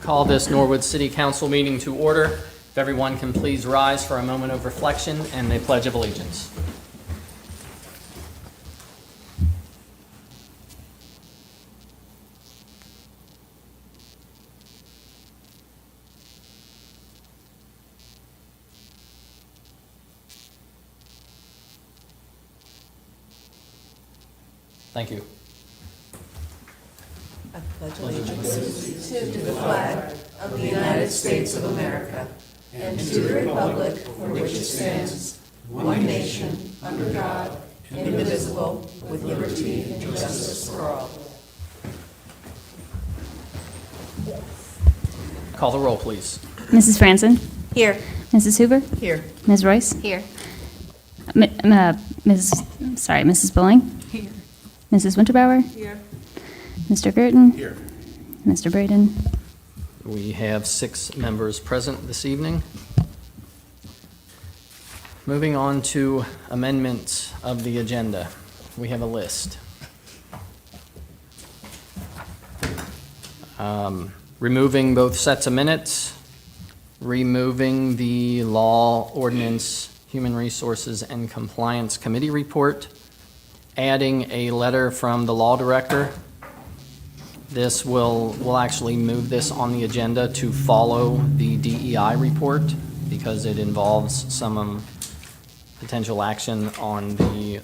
Call this Norwood City Council meeting to order. If everyone can please rise for a moment of reflection and a pledge of allegiance. Thank you. I pledge allegiance to the flag of the United States of America and to the republic for which it stands, one nation, under God, indivisible, with liberty and justice for all. Call the roll, please. Mrs. Franson? Here. Mrs. Hoover? Here. Ms. Royce? Here. Mrs. Bowling? Here. Mrs. Winterbauer? Here. Mr. Girton? Here. Mr. Braden? We have 6 members present this evening. Moving on to amendments of the agenda. We have a list. Removing both sets of minutes, removing the Law, Ordinance, Human Resources, and Compliance Committee report, adding a letter from the Law Director. This we'll actually move this on the agenda to follow the DEI report because it involves some potential action on the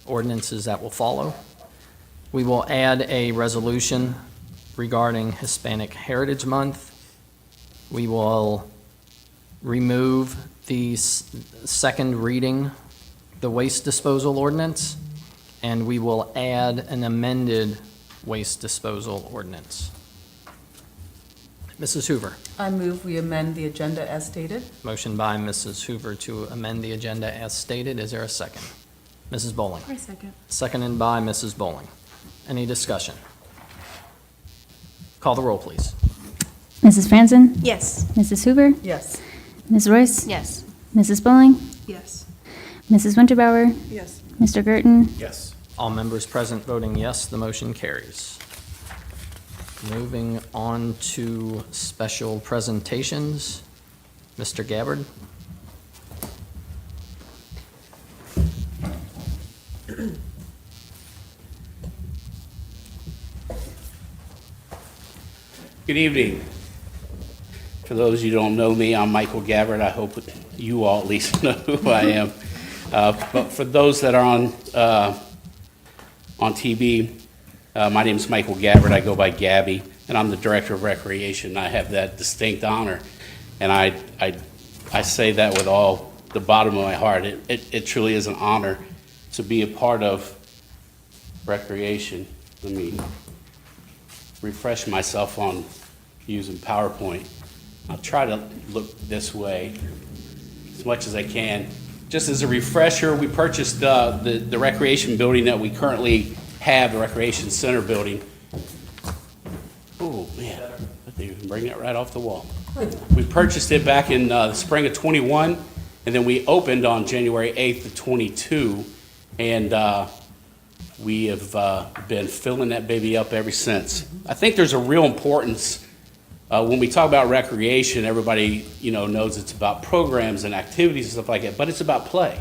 ordinances that will follow. We will add a resolution regarding Hispanic Heritage Month. We will remove the second reading, the waste disposal ordinance, and we will add an amended waste disposal ordinance. Mrs. Hoover. I move we amend the agenda as stated. Motion by Mrs. Hoover to amend the agenda as stated. Is there a second? Mrs. Bowling. I second. Seconded by Mrs. Bowling. Any discussion? Call the roll, please. Mrs. Franson? Yes. Mrs. Hoover? Yes. Ms. Royce? Yes. Mrs. Bowling? Yes. Mrs. Winterbauer? Yes. Mr. Girton? Yes. All members present voting yes, the motion carries. Moving on to special presentations. Mr. Gabbard. Good evening. For those of you who don't know me, I'm Michael Gabbard. I hope you all at least know who I am. But for those that are on TV, my name is Michael Gabbard. I go by Gabby, and I'm the Director of Recreation. I have that distinct honor, and I say that with all the bottom of my heart. It truly is an honor to be a part of recreation. Let me refresh myself on using PowerPoint. I'll try to look this way as much as I can. Just as a refresher, we purchased the recreation building that we currently have, the Recreation Center building. Oh, man, I think you can bring that right off the wall. We purchased it back in the spring of '21, and then we opened on January 8th of '22, and we have been filling that baby up ever since. I think there's a real importance when we talk about recreation. Everybody, knows it's about programs and activities and stuff like that, but it's about play.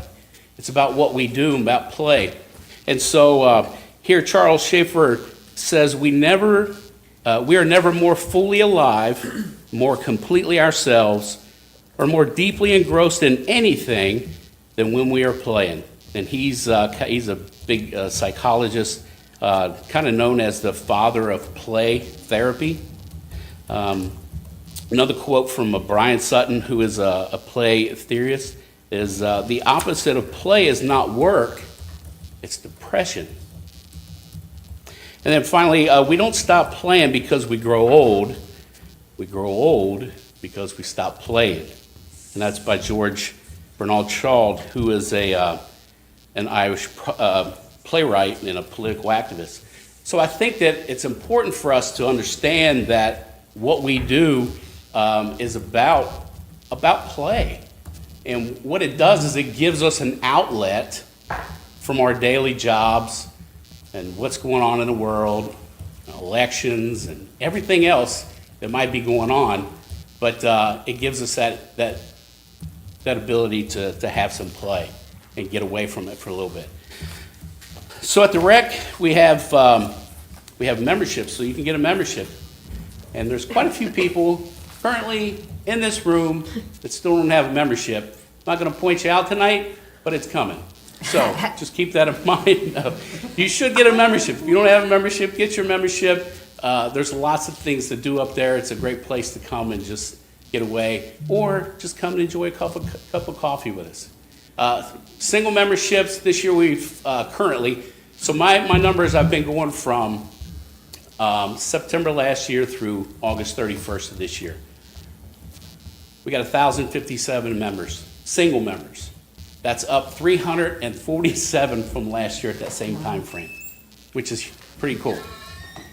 It's about what we do, about play. And so here Charles Schaefer says we are never more fully alive, more completely ourselves, or more deeply engrossed in anything than when we are playing. And he's a big psychologist, kind of known as the father of play therapy. Another quote from Brian Sutton, who is a play theorist, is the opposite of play is not work, it's depression. And then finally, we don't stop playing because we grow old. We grow old because we stop playing. And that's by George Bernard Shaw, who is an Irish playwright and a political activist. So I think that it's important for us to understand that what we do is about play. And what it does is it gives us an outlet from our daily jobs and what's going on in the world, elections and everything else. that might be going on, but it gives us that ability to have some play and get away from it for a little bit. So at the rec, we have memberships, so you can get a membership. And there's quite a few people currently in this room that still don't have a membership. I'm not going to point you out tonight, but it's coming. So just keep that in mind. You should get a membership. If you don't have a membership, get your membership. There's lots of things to do up there. It's a great place to come and just get away, or just come and enjoy a cup of coffee with us. Single memberships, this year we've currently, so my numbers, I've been going from September last year through August 31st of this year. We got 1,057 members, single members. That's up 347 from last year at that same time frame, which is pretty cool.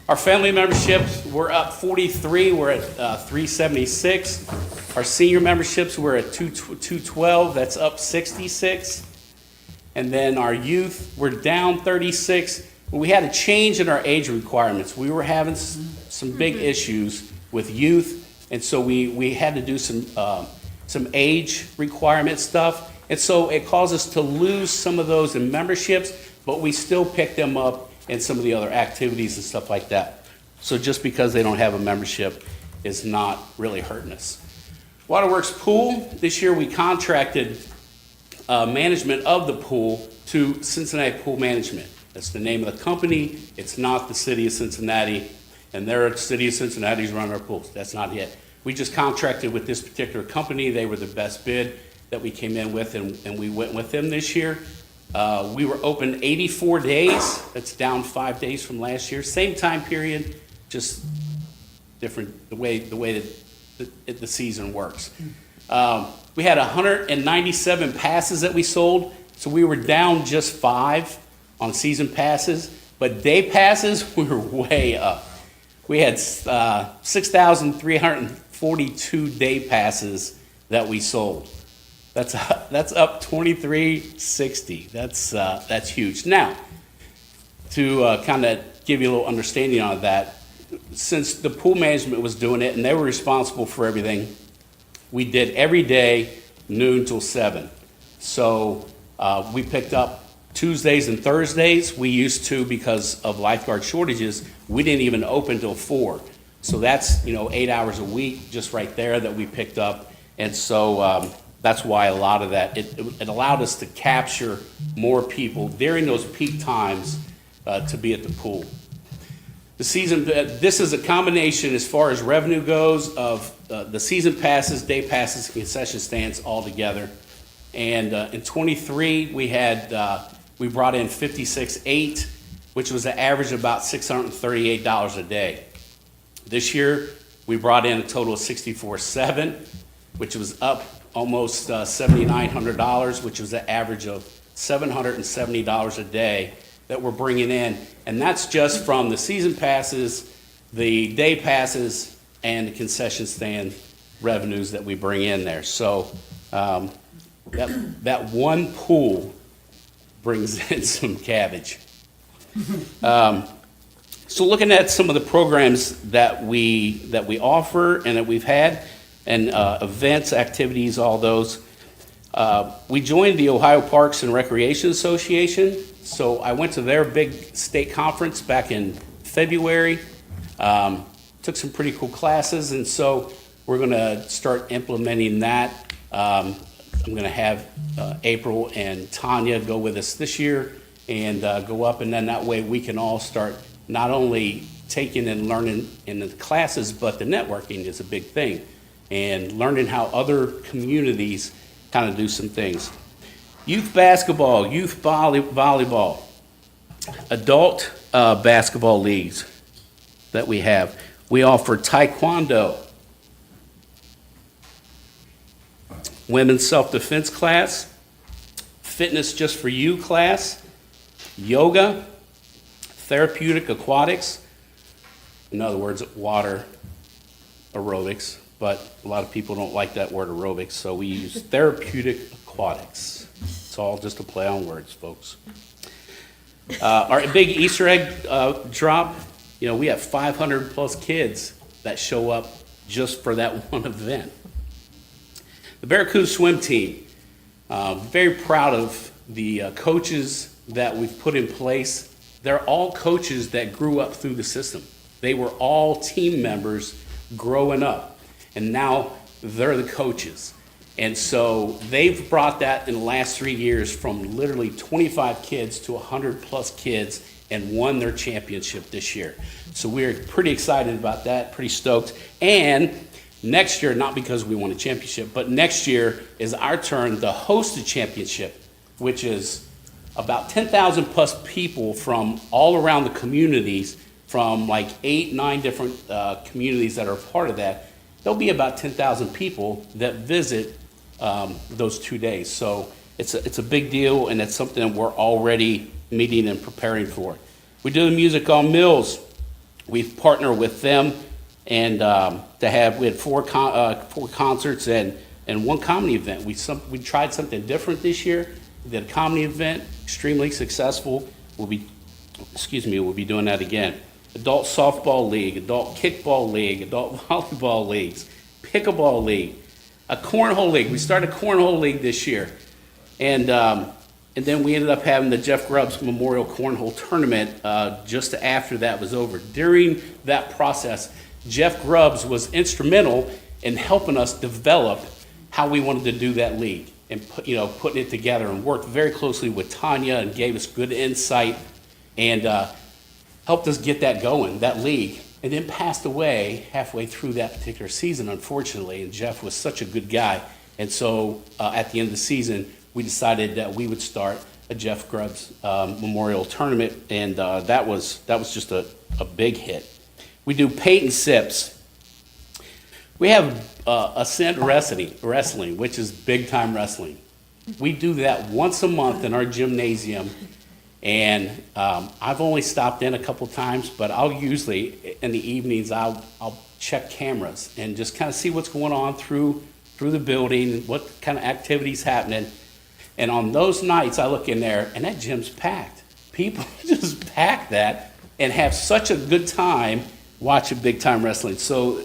Our family memberships, we're up 43, we're at 376. Our senior memberships, we're at 212, that's up 66. And then our youth, we're down 36. We had a change in our age requirements. We were having some big issues with youth, and so we had to do some age requirement stuff. And so it caused us to lose some of those in memberships, but we still picked them up in some of the other activities and stuff like that. So just because they don't have a membership is not really hurting us. Waterworks Pool, this year we contracted management of the pool to Cincinnati Pool Management. That's the name of the company. It's not the city of Cincinnati, and the city of Cincinnati's run our pools. That's not it. We just contracted with this particular company. They were the best bid that we came in with, and we went with them this year. We were open 84 days. That's down 5 days from last year. Same time period, just different the way that the season works. We had 197 passes that we sold, so we were down just 5 on season passes, but day passes, we were way up. We had 6,342 day passes that we sold. That's up 2360. That's huge. Now, to kind of give you a little understanding on that, since the pool management was doing it and they were responsible for everything, we did every day noon till 7. So we picked up Tuesdays and Thursdays. We used to, because of lifeguard shortages, we didn't even open till 4. So that's 8 hours a week just right there that we picked up. And so that's why a lot of that, it allowed us to capture more people during those peak times to be at the pool. The season, this is a combination as far as revenue goes of the season passes, day passes, and concession stands all together. And in 23, we brought in 56.8, which was an average of about $638 a day. This year, we brought in a total of 64.7, which was up almost $7,900, which was an average of $770 a day that we're bringing in. And that's just from the season passes, the day passes, and the concession stand revenues that we bring in there. So that one pool brings in some cabbage. So looking at some of the programs that we offer and that we've had, and events, activities, all those. We joined the Ohio Parks and Recreation Association. So I went to their big state conference back in February. Took some pretty cool classes, and so we're going to start implementing that. I'm going to have April and Tanya go with us this year and go up, and then that way we can all start not only taking and learning in the classes, but the networking is a big thing, and learning how other communities kind of do some things. Youth basketball, youth volleyball, adult basketball leagues that we have. We offer taekwondo, women's self-defense class, fitness just for you class, yoga, therapeutic aquatics, in other words, water aerobics, but a lot of people don't like that word aerobics, so we use therapeutic aquatics. It's all just a play on words, folks. Our big Easter egg drop, we have 500 plus kids that show up just for that one event. The Barracuda swim team, very proud of the coaches that we've put in place. They're all coaches that grew up through the system. They were all team members growing up, and now they're the coaches. And so they've brought that in the last 3 years from literally 25 kids to 100+ kids and won their championship this year. So we're pretty excited about that, pretty stoked. And next year, not because we won a championship, but next year is our turn to host a championship, which is about 10,000+ people from all around the communities, from like 8, 9 different communities that are part of that. There'll be about 10,000 people that visit those 2 days. So it's a big deal, and it's something that we're already meeting and preparing for. We do the Music on Mills. We've partnered with them, and we had 4 concerts and 1 comedy event. We tried something different this year. We did a comedy event, extremely successful. We'll be doing that again. Adult softball league, adult kickball league, adult volleyball leagues, pickleball league, a cornhole league. We started a cornhole league this year. And then we ended up having the Jeff Grubbs Memorial Cornhole Tournament just after that was over. During that process, Jeff Grubbs was instrumental in helping us develop how we wanted to do that league and putting it together, and worked very closely with Tanya and gave us good insight and helped us get that going, that league. And then passed away halfway through that particular season, unfortunately, and Jeff was such a good guy. And so at the end of the season, we decided that we would start a Jeff Grubbs Memorial Tournament, and that was just a big hit. We do paint and sips. We have Ascend Wrestling, which is big time wrestling. We do that once a month in our gymnasium, and I've only stopped in a couple times, but I'll usually in the evenings I'll check cameras and just kind of see what's going on through the building, what kind of activities happening. And on those nights, I look in there, and that gym's packed. People just pack that and have such a good time watching big-time wrestling. So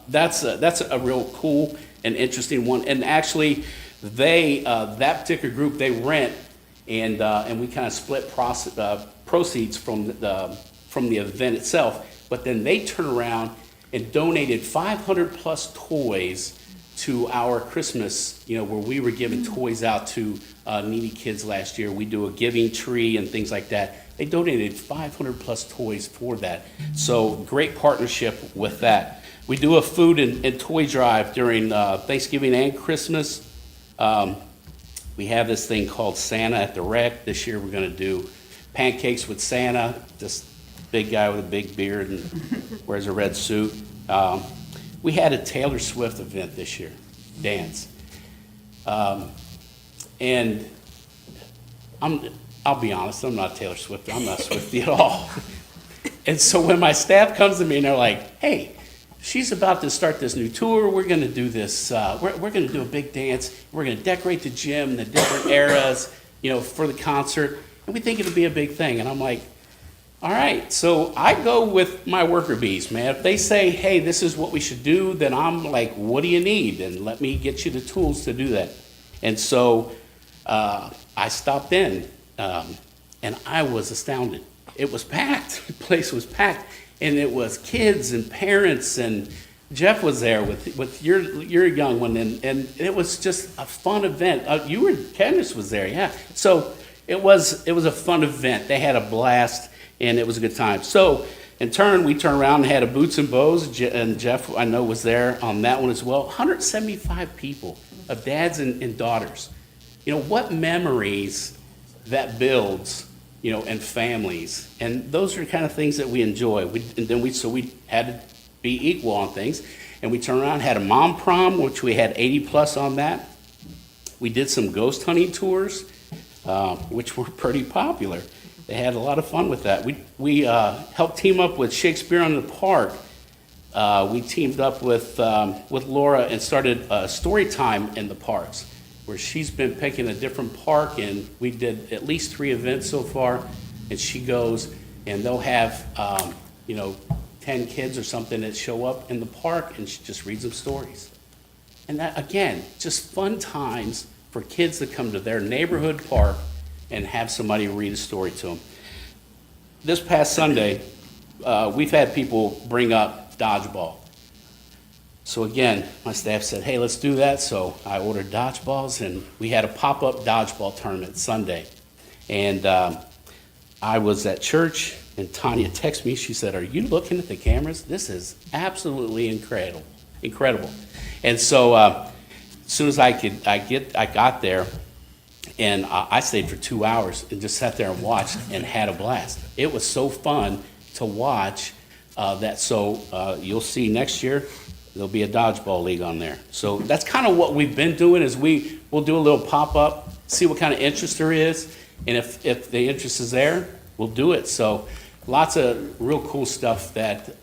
that's a real cool and interesting one. And actually, that particular group, they rent, and we kind of split proceeds from the event itself. But then they turn around and donated 500+ toys to our Christmas, where we were giving toys out to needy kids last year. We do a giving tree and things like that. They donated 500+ toys for that. So great partnership with that. We do a food and toy drive during Thanksgiving and Christmas. We have this thing called Santa at the Rec. This year we're going to do pancakes with Santa, this big guy with a big beard and wears a red suit. We had a Taylor Swift event this year, dance. And I'll be honest, I'm not Taylor Swift. I'm not Swiftie at all. And so when my staff comes to me and they're like, hey, she's about to start this new tour. We're going to do this. We're going to do a big dance. We're going to decorate the gym, the different eras, for the concert. And we think it'll be a big thing. And I'm like, all right. So I go with my worker bees, man. If they say, hey, this is what we should do, then I'm like, what do you need? And let me get you the tools to do that. And so I stopped in, and I was astounded. It was packed. The place was packed. And it was kids and parents, and Jeff was there with your young one, and it was just a fun event. Candace was there, yeah. So it was a fun event. They had a blast, and it was a good time. So in turn, we turned around and had a Boots and Bows, and Jeff, I know, was there on that one as well. 175 people of dads and daughters. What memories that builds, and families. And those are kind of things that we enjoy. So we had to be equal on things. And we turned around and had a mom prom, which we had 80+ on that. We did some ghost hunting tours, which were pretty popular. They had a lot of fun with that. We helped team up with Shakespeare on the Park. We teamed up with Laura and started story time in the parks, where she's been picking a different park, and we did at least 3 events so far, and she goes, and they'll have, 10 kids or something that show up in the park, and she just reads them stories. And that, again, just fun times for kids that come to their neighborhood park and have somebody read a story to them. This past Sunday, we've had people bring up dodgeball. So again, my staff said, hey, let's do that. So I ordered dodgeballs, and we had a pop-up dodgeball tournament Sunday. And I was at church, and Tanya texted me. She said, are you looking at the cameras? This is absolutely incredible. And so as soon as I got there, and I stayed for 2 hours and just sat there and watched and had a blast. It was so fun to watch that. So you'll see next year, there'll be a dodgeball league on there. So that's kind of what we've been doing, is we'll do a little pop-up, see what kind of interest there is, and if the interest is there, we'll do it. So lots of real cool stuff that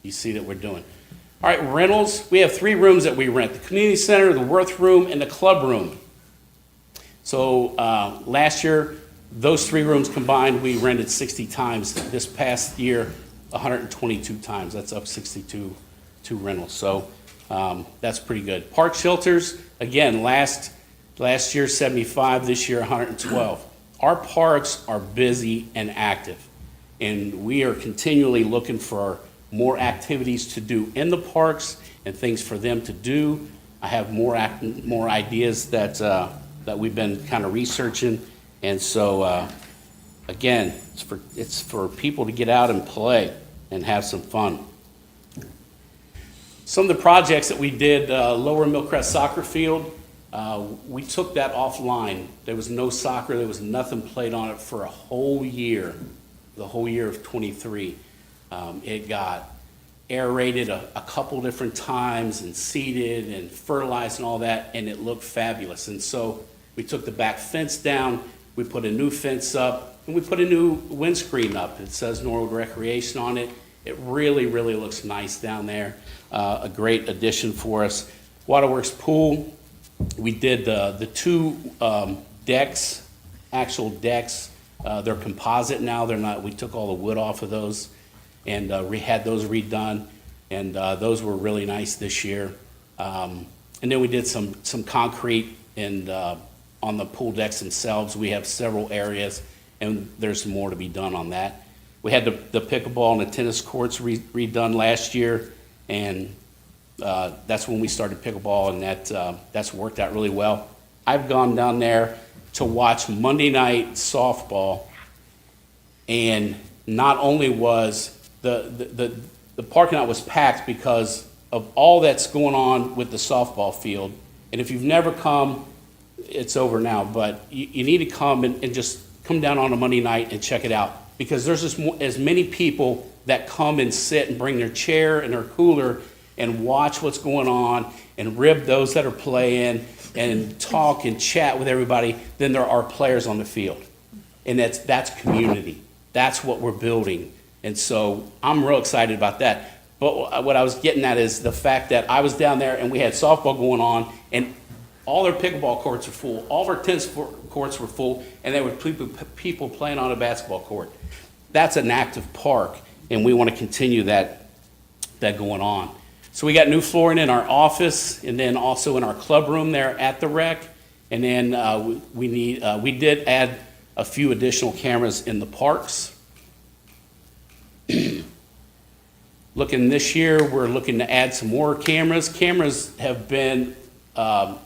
you see that we're doing. All right, rentals. We have 3 rooms that we rent: the community center, the Worth room, and the club room. So last year, those 3 rooms combined, we rented 60 times. This past year, 122 times. That's up 62 rentals. So that's pretty good. Park shelters, again, last year 75, this year 112. Our parks are busy and active, and we are continually looking for more activities to do in the parks and things for them to do. I have more ideas that we've been kind of researching, and so again, it's for people to get out and play and have some fun. Some of the projects that we did, Lower Millcrest Soccer Field, we took that offline. There was no soccer, there was nothing played on it for a whole year, the whole year of 23. It got aerated a couple different times and seeded and fertilized and all that, and it looked fabulous. And so we took the back fence down, we put a new fence up, and we put a new windscreen up. It says Norwood Recreation on it. It really, really looks nice down there. A great addition for us. Waterworks Pool, we did the 2 decks, actual decks. They're composite now. They're not. We took all the wood off of those, and we had those redone, and those were really nice this year. And then we did some concrete and on the pool decks themselves. We have several areas, and there's more to be done on that. We had the pickleball and the tennis courts redone last year, and that's when we started pickleball, and that's worked out really well. I've gone down there to watch Monday night softball, and not only was the parking lot was packed because of all that's going on with the softball field, and if you've never come, it's over now, but you need to come and just come down on a Monday night and check it out, because there's just as many people that come and sit and bring their chair and their cooler and watch what's going on and rib those that are playing and talk and chat with everybody than there are players on the field. And that's community. That's what we're building. And so I'm real excited about that. But what I was getting at is the fact that I was down there and we had softball going on, and all their pickleball courts were full, all of our tennis courts were full, and there were people playing on a basketball court. That's an active park, and we want to continue that going on. So we got new flooring in our office, and then also in our club room there at the rec. And then we did add a few additional cameras in the parks. Looking this year, we're looking to add some more cameras. Cameras have been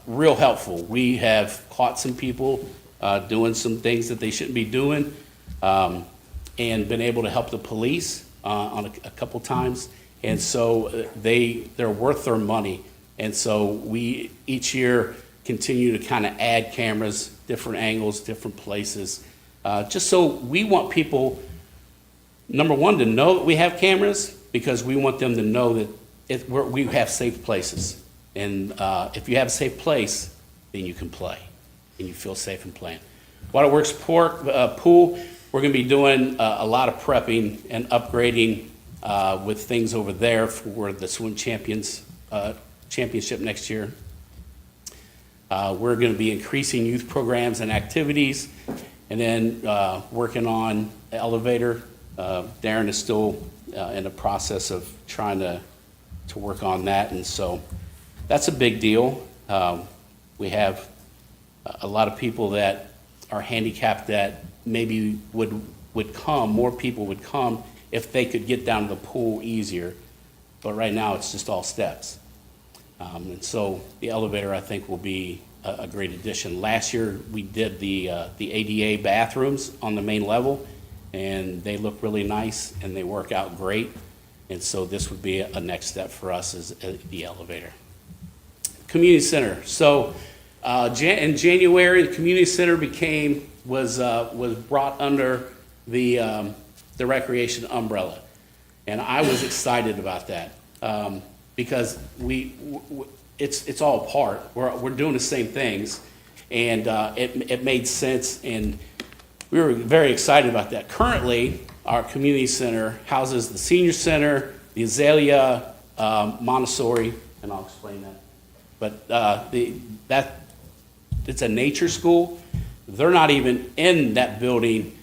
real helpful. We have caught some people doing some things that they shouldn't be doing, and been able to help the police on a couple times. And so they're worth their money. And so we each year continue to kind of add cameras, different angles, different places, just so we want people, number one, to know that we have cameras, because we want them to know that we have safe places. And if you have a safe place, then you can play, and you feel safe in playing. Waterworks Pool, we're going to be doing a lot of prepping and upgrading with things over there for the swim championship next year. We're going to be increasing youth programs and activities, and then working on the elevator. Darren is still in the process of trying to work on that, and so that's a big deal. We have a lot of people that are handicapped that maybe would come, more people would come if they could get down to the pool easier, but right now it's just all steps. And so the elevator, I think, will be a great addition. Last year, we did the ADA bathrooms on the main level, and they look really nice, and they work out great. And so this would be a next step for us is the elevator. Community center. So in January, the community center was brought under the recreation umbrella. And I was excited about that because it's all part. We're doing the same things, and it made sense, and we were very excited about that. Currently, our community center houses the senior center, the Azalea Montessori, and I'll explain that. But it's a nature school. They're not even in that building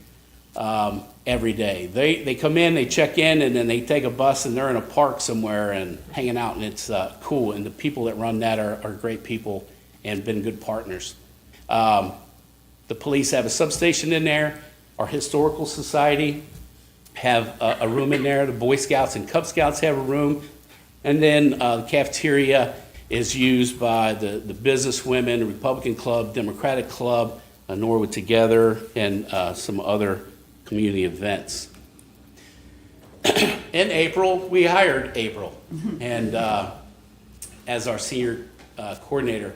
every day. They come in, they check in, and then they take a bus and they're in a park somewhere and hanging out, and it's cool. And the people that run that are great people and been good partners. The police have a substation in there. Our historical society have a room in there. The Boy Scouts and Cub Scouts have a room. And then the cafeteria is used by the business women, the Republican Club, Democratic Club, Norwood Together, and some other community events. In April, we hired April, and as our senior coordinator.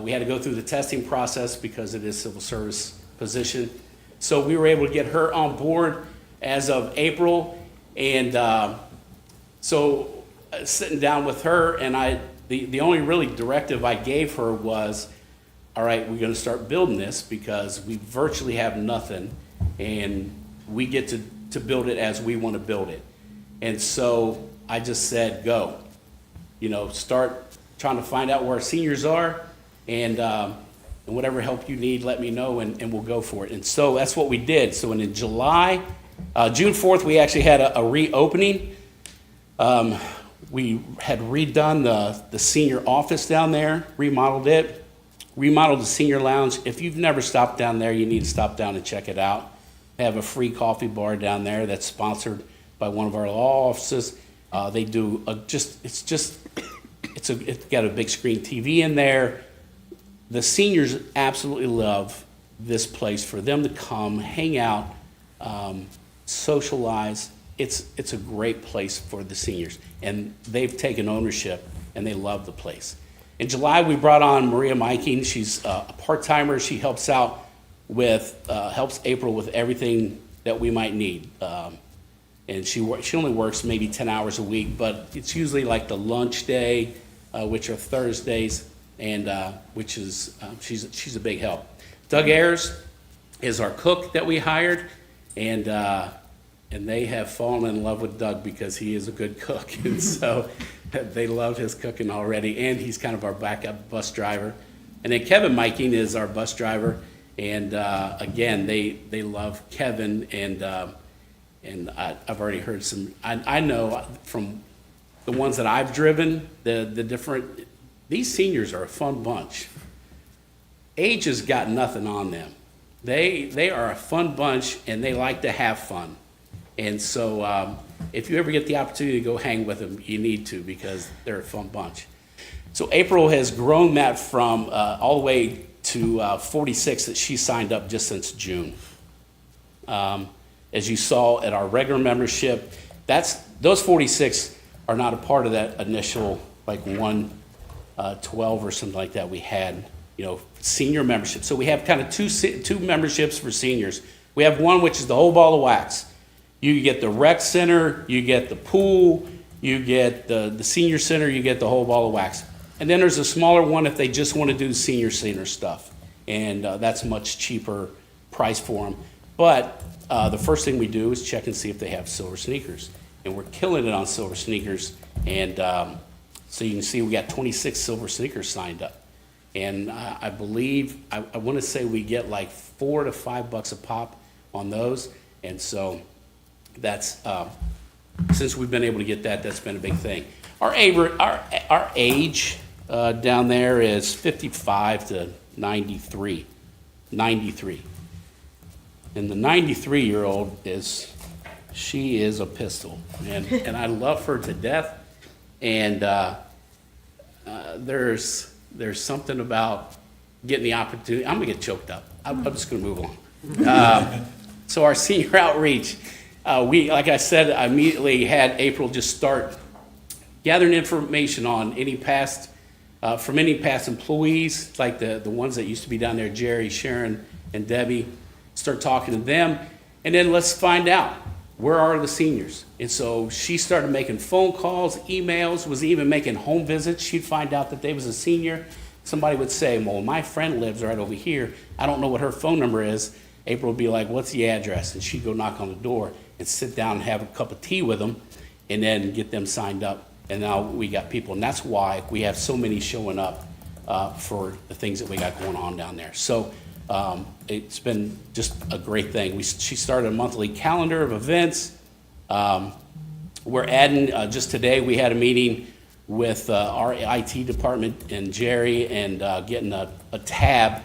We had to go through the testing process because it is a civil service position. So we were able to get her on board as of April, and so sitting down with her, and the only really directive I gave her was, all right, we're gonna start building this because we virtually have nothing, and we get to build it as we wanna build it. And so I just said, go. Start trying to find out where our seniors are, and whatever help you need, let me know, and we'll go for it. And so that's what we did. So in July, June 4th, we actually had a reopening. We had redone the senior office down there, remodeled it, remodeled the senior lounge. If you've never stopped down there, you need to stop down and check it out. They have a free coffee bar down there that's sponsored by one of our law offices. They do it's got a big screen TV in there. The seniors absolutely love this place for them to come, hang out, socialize. It's a great place for the seniors, and they've taken ownership, and they love the place. In July, we brought on Maria Miking. She's a part-timer. She helps out helps April with everything that we might need. And she only works maybe 10 hours a week, but it's usually like the lunch day, which are Thursdays, and which is she's a big help. Doug Ayers is our cook that we hired, and they have fallen in love with Doug because he is a good cook, and so they love his cooking already, and he's kind of our backup bus driver. And then Kevin Miking is our bus driver, and again, they love Kevin, and I've already heard some. I know from the ones that I've driven, the different. These seniors are a fun bunch. Age has got nothing on them. They are a fun bunch, and they like to have fun. And so if you ever get the opportunity to go hang with them, you need to, because they're a fun bunch. So April has grown that from all the way to 46 that she signed up just since June. As you saw at our regular membership, those 46 are not a part of that initial like 112 or something like that we had, senior membership. So we have kind of two memberships for seniors. We have one which is the whole ball of wax. You get the rec center, you get the pool, you get the senior center, you get the whole ball of wax. And then there's a smaller one if they just want to do the senior center stuff. And that's a much cheaper price for them. But the first thing we do is check and see if they have silver sneakers. And we're killing it on silver sneakers. And so you can see we got 26 silver sneakers signed up. And I believe, I want to say we get like $4 to $5 a pop on those. And so that's since we've been able to get that, that's been a big thing. Our age down there is 55 to 93. 93. And the 93-year-old she is a pistol, and I love her to death. And there's something about getting the opportunity. I'm gonna get choked up. I'm just gonna move on. So our senior outreach, like I said, I immediately had April just start gathering information on from any past employees, like the ones that used to be down there, Jerry, Sharon, and Debbie. Start talking to them, and then let's find out, where are the seniors? And so she started making phone calls, emails, was even making home visits. She'd find out that they was a senior. Somebody would say, well, my friend lives right over here. I don't know what her phone number is. April would be like, what's the address? And she'd go knock on the door and sit down and have a cup of tea with them, and then get them signed up. And now we got people, and that's why we have so many showing up for the things that we got going on down there. So it's been just a great thing. She started a monthly calendar of events. We're adding, just today, we had a meeting with our IT department and Jerry, and getting a tab.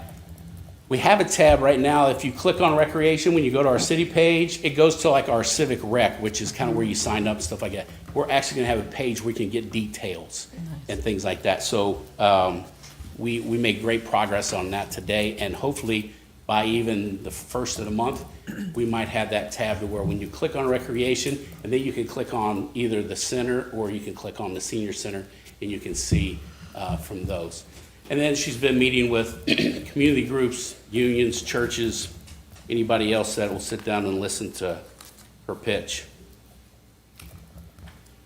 We have a tab right now. If you click on recreation, when you go to our city page, it goes to like our civic rec, which is kind of where you sign up and stuff like that. We're actually gonna have a page where you can get details and things like that. So we made great progress on that today, and hopefully by even the first of the month, we might have that tab to where when you click on recreation, and then you can click on either the center or you can click on the senior center, and you can see from those. And then she's been meeting with community groups, unions, churches, anybody else that will sit down and listen to her pitch.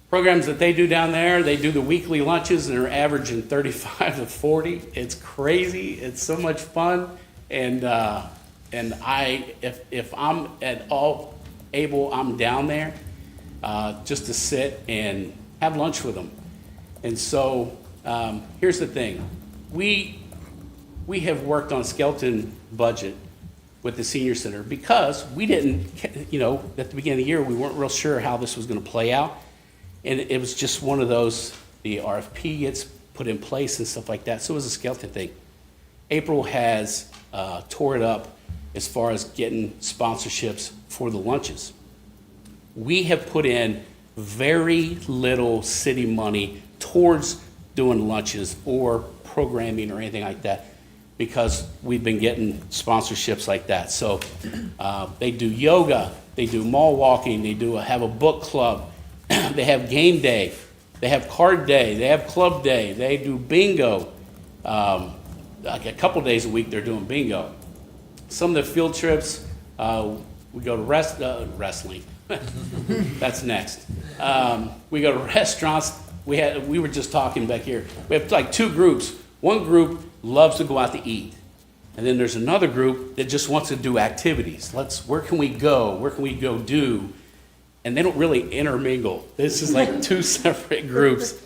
Programs that they do down there, they do the weekly lunches, and they're averaging 35 to 40. It's crazy. It's so much fun. And if I'm at all able, I'm down there just to sit and have lunch with them. And so here's the thing. We have worked on a skeleton budget with the senior center because we didn't, at the beginning of the year, we weren't real sure how this was going to play out. And it was just one of those, the RFP gets put in place and stuff like that. So it was a skeleton thing. April has tore it up as far as getting sponsorships for the lunches. We have put in very little city money towards doing lunches or programming or anything like that because we've been getting sponsorships like that. So they do yoga, they do mall walking, they have a book club, they have game day, they have card day, they have club day, they do bingo. Like a couple days a week they're doing bingo. Some of the field trips, we go to wrestling. That's next. We go to restaurants. We were just talking back here. We have like two groups. One group loves to go out to eat. And then there's another group that just wants to do activities. Where can we go? Where can we go do? And they don't really intermingle. This is like two separate groups.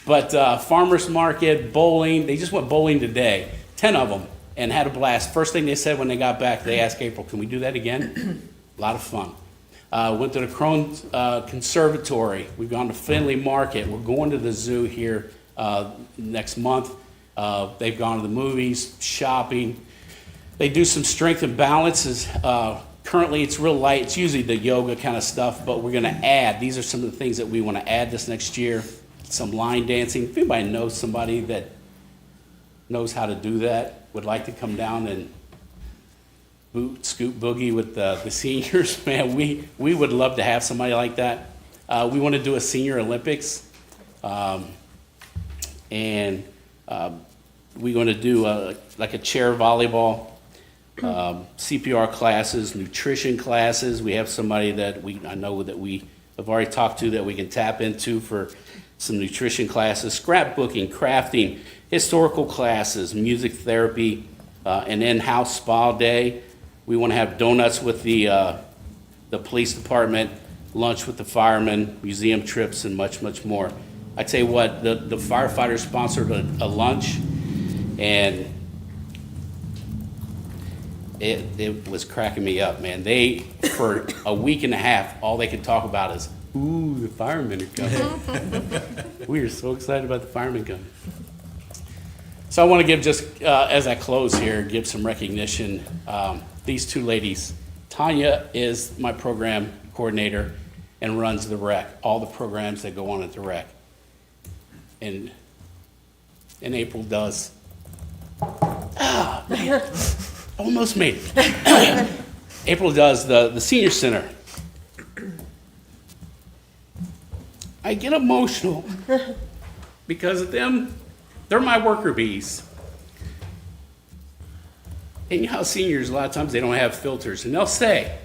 But farmers market, bowling, they just went bowling today. 10 of them, and had a blast. First thing they said when they got back, they asked April, can we do that again? A lot of fun. Went to the Crone Conservatory. We've gone to Findlay Market. We're going to the zoo here next month. They've gone to the movies, shopping. They do some strength and balances. Currently, it's real light. It's usually the yoga kind of stuff, but we're going to add. These are some of the things that we want to add this next year. Some line dancing. If anybody knows somebody that knows how to do that, would like to come down and scoot boogie with the seniors, man, we would love to have somebody like that. We want to do a senior Olympics, and we're going to do like a chair volleyball, CPR classes, nutrition classes. We have somebody that I know that we have already talked to that we can tap into for some nutrition classes, scrapbooking, crafting, historical classes, music therapy, an in-house spa day. We want to have donuts with the police department, lunch with the firemen, museum trips, and much, much more. I tell you what, the firefighters sponsored a lunch, and it was cracking me up, man. They, for a week and a half, all they could talk about is Ooh, the firemen are coming. We are so excited about the firemen coming. So I want to give just, as I close here, give some recognition. These two ladies, Tanya is my program coordinator and runs the rec, all the programs that go on at the rec. And April does. Ah, man, almost made it. April does the senior center. I get emotional because of them. They're my worker bees. And you know how seniors, a lot of times, they don't have filters. And they'll say,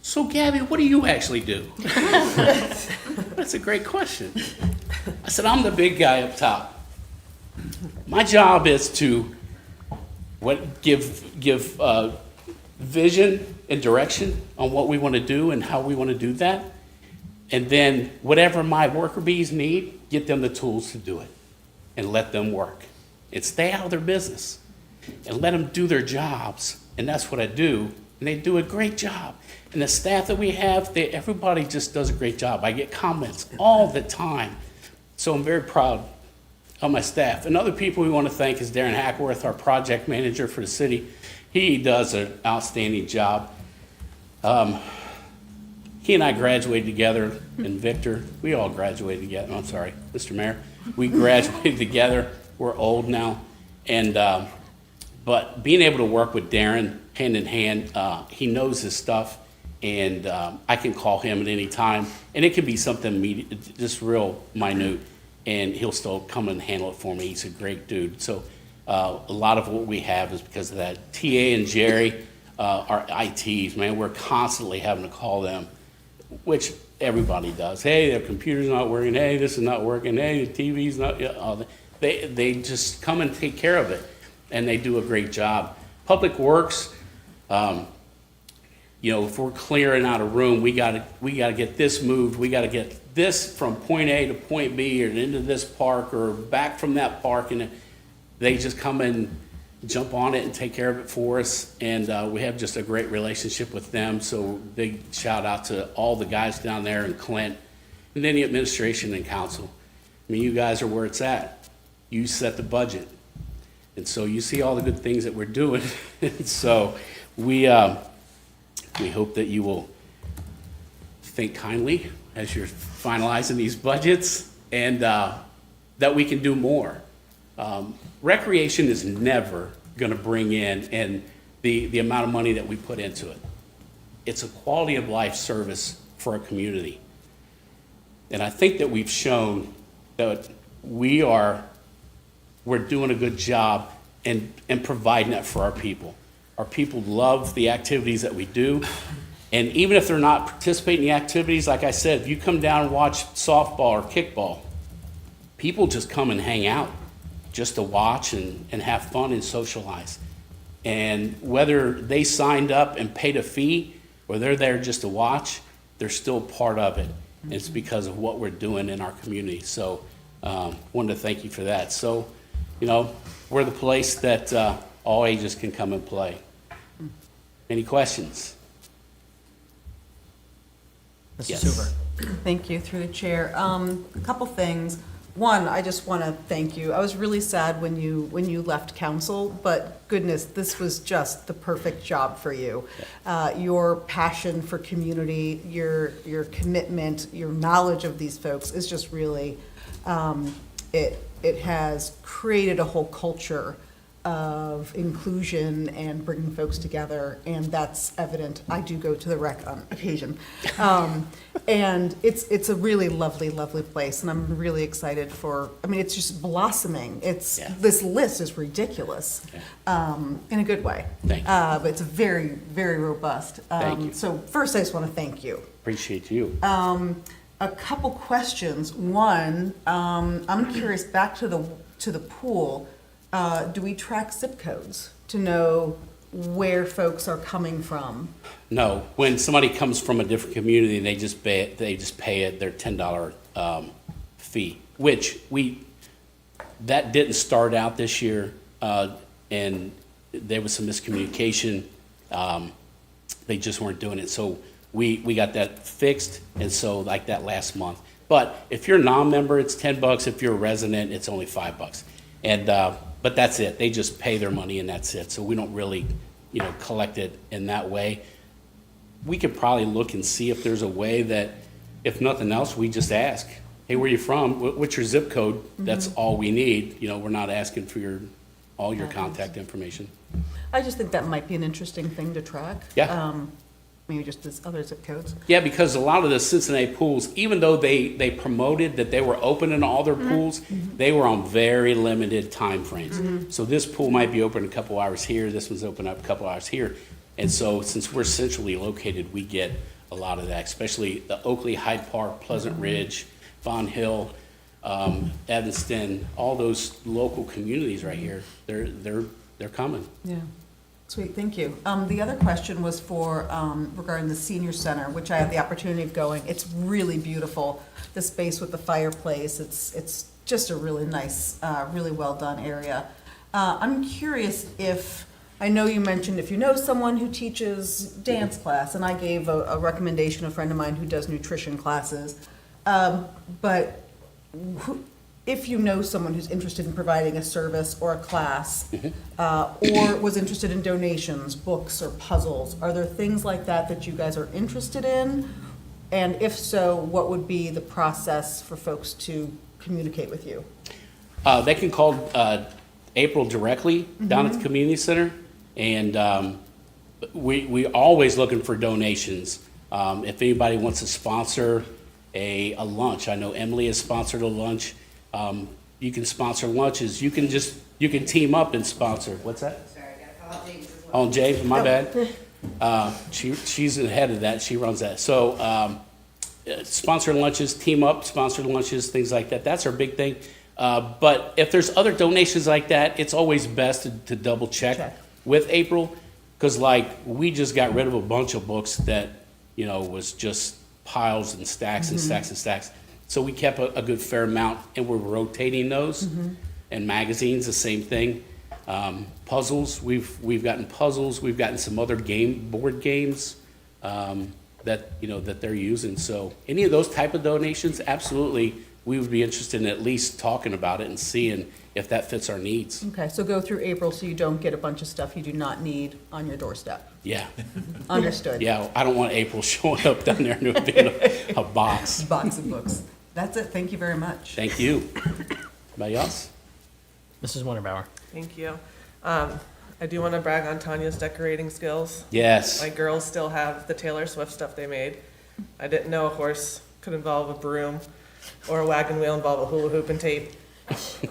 so Gabby, what do you actually do? That's a great question. I said, I'm the big guy up top. My job is to give vision and direction on what we want to do and how we want to do that. And then whatever my worker bees need, get them the tools to do it and let them work and stay out of their business and let them do their jobs. And that's what I do. And they do a great job. And the staff that we have, everybody just does a great job. I get comments all the time. So I'm very proud of my staff. And other people we want to thank is Darren Hackworth, our project manager for the city. He does an outstanding job. He and I graduated together, and Victor, we all graduated together. I'm sorry, Mr. Mayor. We graduated together. We're old now. And but being able to work with Darren hand in hand, he knows his stuff, and I can call him at any time, and it can be something just real minute, and he'll still come and handle it for me. He's a great dude. So a lot of what we have is because of that. TA and Jerry, our ITs, man, we're constantly having to call them, which everybody does. Hey, their computer's not working. Hey, this is not working. Hey, the TV's not. They just come and take care of it, and they do a great job. Public Works, you know, if we're clearing out a room, we gotta get this moved. We gotta get this from point A to point B, or into this park, or back from that park, and they just come and jump on it and take care of it for us. And we have just a great relationship with them. So big shout out to all the guys down there in Clint, and then the administration and council. I mean, you guys are where it's at. You set the budget. And so you see all the good things that we're doing. And so we hope that you will think kindly as you're finalizing these budgets, and that we can do more. Recreation is never going to bring in the amount of money that we put into it. It's a quality of life service for our community. And I think that we've shown that we're doing a good job in providing that for our people. Our people love the activities that we do. And even if they're not participating in the activities, like I said, if you come down and watch softball or kickball, people just come and hang out just to watch and have fun and socialize. And whether they signed up and paid a fee or they're there just to watch, they're still part of it. And it's because of what we're doing in our community. So wanted to thank you for that. So, you know, we're the place that all ages can come and play. Any questions? Mrs. Yes. Hoover. Thank you, through the chair. A couple things. One, I just want to thank you. I was really sad when you left council, but goodness, this was just the perfect job for you. Your passion for community, your commitment, your knowledge of these folks is just really, it has created a whole culture of inclusion and bringing folks together, and that's evident. I do go to the rec on occasion. And it's a really lovely, lovely place, and I'm really excited for, I mean, it's just blossoming. This list is ridiculous, in a good way. Thank you. But it's very, very robust. Thank you. So first, I just want to thank you. Appreciate you. A couple questions. One, I'm curious, back to the pool, do we track zip codes to know where folks are coming from? No, when somebody comes from a different community, they just pay it their $10 fee, which that didn't start out this year, and there was some miscommunication. They just weren't doing it. So we got that fixed, and so like that last month. But if you're a non-member, it's $10. If you're a resident, it's only $5. And, but that's it. They just pay their money and that's it. So we don't really, collect it in that way. We could probably look and see if there's a way that, if nothing else, we just ask, hey, where you from? What's your zip code? That's all we need. We're not asking for all your contact information. I just think that might be an interesting thing to track. Yeah. Maybe just as other zip codes. Yeah, because a lot of the Cincinnati pools, even though they promoted that they were open in all their pools, they were on very limited time frames. So this pool might be open a couple hours here, this one's open up a couple hours here. And so since we're centrally located, we get a lot of that, especially the Oakley, Hyde Park, Pleasant Ridge, Bond Hill, Evanston, all those local communities right here, they're coming. Yeah. Sweet, thank you. The other question was for, regarding the senior center, which I had the opportunity of going. It's really beautiful, the space with the fireplace. It's just a really nice, really well-done area. I'm curious if, I know you mentioned if you know someone who teaches dance class, and I gave a recommendation, a friend of mine who does nutrition classes. But if you know someone who's interested in providing a service or a class, or was interested in donations, books or puzzles, are there things like that you guys are interested in? And if so, what would be the process for folks to communicate with you? They can call April directly down at the community center, and we always looking for donations. If anybody wants to sponsor a lunch, I know Emily has sponsored a lunch. You can sponsor lunches. You can team up and sponsor. What's that? Sorry, I gotta call out James as well. Oh, James, my bad. She's the head of that. She runs that. So sponsor lunches, team up, sponsor lunches, things like that. That's our big thing. But if there's other donations like that, it's always best to double check with April, because we just got rid of a bunch of books that was just piles and stacks and stacks and stacks. So we kept a good fair amount, and we're rotating those. And magazines, the same thing. Puzzles, we've gotten puzzles. We've gotten some other board games that they're using. So any of those type of donations, absolutely, we would be interested in at least talking about it and seeing if that fits our needs. Okay, so go through April so you don't get a bunch of stuff you do not need on your doorstep. Yeah. Understood. Yeah, I don't want April showing up down there and it being a box. Box of books. That's it. Thank you very much. Thank you. Anybody else? Mrs. Winterbauer. Thank you. I do want to brag on Tanya's decorating skills. Yes. My girls still have the Taylor Swift stuff they made. I didn't know a horse could involve a broom or a wagon wheel involve a hula hoop and tape.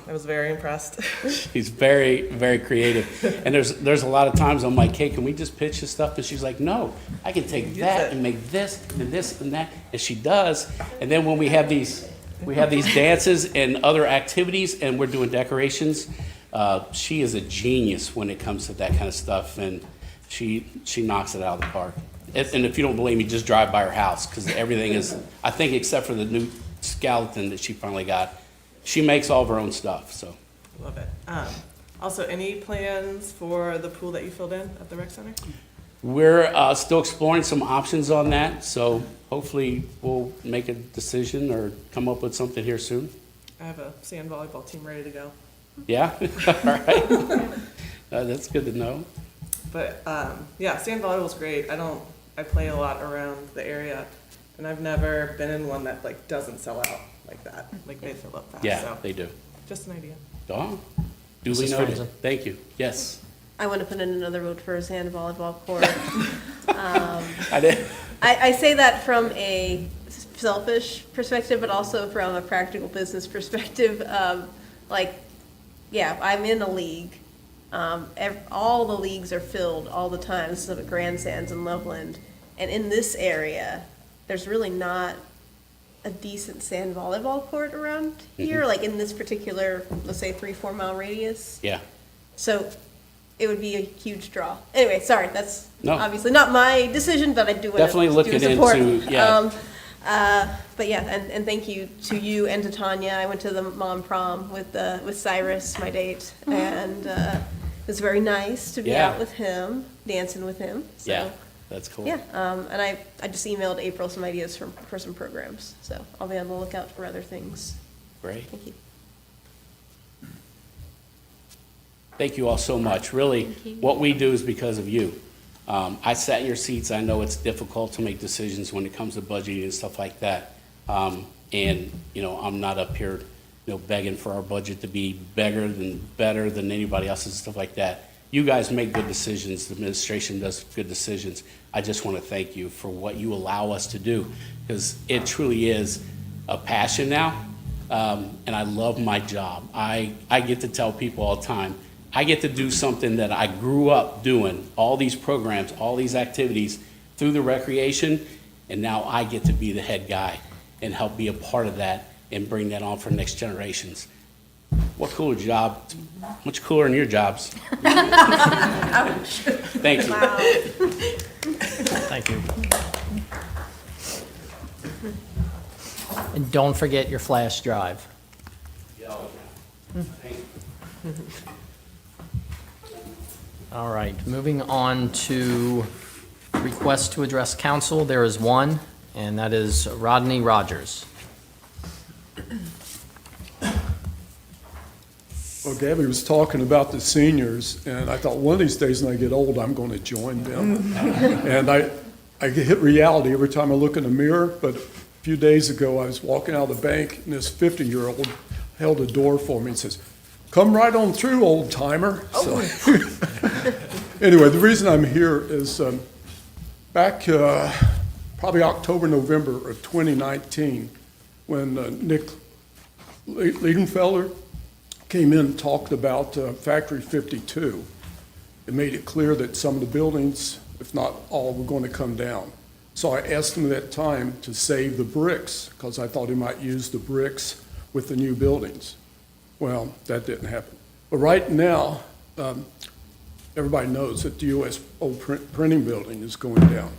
I was very impressed. She's very, very creative. And there's a lot of times I'm like, hey, can we just pitch this stuff? And she's like, no, I can take that and make this and this and that. And she does. And then when we have these dances and other activities and we're doing decorations, she is a genius when it comes to that kind of stuff. And she knocks it out of the park. And if you don't believe me, just drive by her house, because everything is, I think except for the new skeleton that she finally got, she makes all of her own stuff, so. Love it. Also, any plans for the pool that you filled in at the rec center? We're still exploring some options on that, so hopefully we'll make a decision or come up with something here soon. I have a sand volleyball team ready to go. Yeah? All right. That's good to know. But yeah, sand volleyball's great. I play a lot around the area, and I've never been in one that doesn't sell out like that. Like they fill up fast. Yeah, So they do. just an idea. Oh, duly Mrs. noted. Franzen. Thank you. Yes. I want to put in another vote for a sand volleyball court. I did. I say that from a selfish perspective, but also from a practical business perspective. Yeah, I'm in a league. All the leagues are filled all the time. This is up at Grandstands in Loveland. And in this area, there's really not a decent sand volleyball court around here, like in this particular, let's say 3-4 mile radius. Yeah. So it would be a huge draw. Anyway, sorry, that's No. obviously not my decision, but I do want Definitely to looking support. into, yeah. But yeah, and thank you to you and to Tanya. I went to the mom prom with Cyrus, my date, and it was very nice to be Yeah. out with him, dancing with him. So, Yeah. That's cool. Yeah, and I just emailed April some ideas for some programs, so I'll be on the lookout for other things. Great. Thank you. Thank you all so much. Really, what we do is because of you. I sat in your seats. I know it's difficult to make decisions when it comes to budgeting and stuff like that. And, you know, I'm not up here, you know, begging for our budget to be better than anybody else's and stuff like that. You guys make good decisions. The administration does good decisions. I just want to thank you for what you allow us to do, because it truly is a passion now. And I love my job. I get to tell people all the time, I get to do something that I grew up doing, all these programs, all these activities through the recreation, and now I get to be the head guy and help be a part of that and bring that on for next generations. What cooler job, much cooler than your jobs. Thank you. Thank you. And don't forget your flash drive. All right, moving on to request to address council. There is one, and that is Rodney Rogers. Well, Gabby was talking about the seniors, and I thought one of these days when I get old, I'm going to join them. And I hit reality every time I look in the mirror, but a few days ago, I was walking out of the bank, and this 50-year-old held a door for me and says, "Come right on through, old timer." So, anyway, the reason I'm here is back probably October, November of 2019, when Nick Liedenfeller came in and talked about Factory 52. It made it clear that some of the buildings, if not all, were going to come down. So I asked him at that time to save the bricks, because I thought he might use the bricks with the new buildings. Well, that didn't happen. But right now, everybody knows that the U.S. old printing building is going down.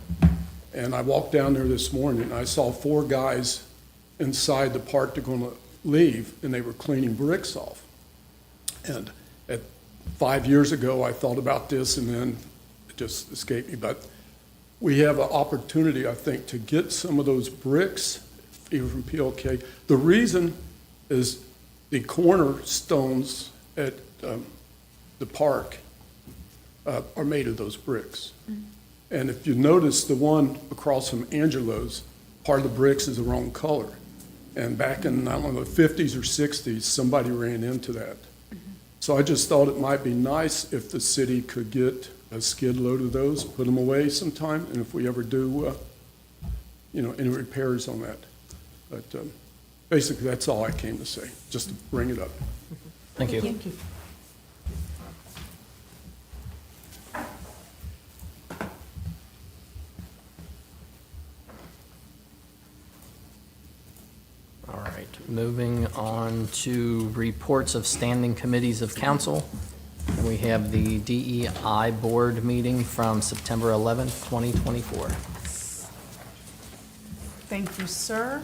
And I walked down there this morning, and I saw 4 guys inside the part they're going to leave, and they were cleaning bricks off. And 5 years ago, I thought about this, and then it just escaped me. But we have an opportunity, I think, to get some of those bricks, even from PLK. The reason is the cornerstones at the park are made of those bricks. And if you notice, the one across from Angelo's, part of the bricks is the wrong color. And back in, I don't know, the 50s or 60s, somebody ran into that. So I just thought it might be nice if the city could get a skid load of those, put them away sometime, and if we ever do, any repairs on that. But basically, that's all I came to say, just to bring it up. Thank you. Thank you. All right, moving on to reports of standing committees of council. We have the DEI board meeting from September 11th, 2024. Thank you, sir.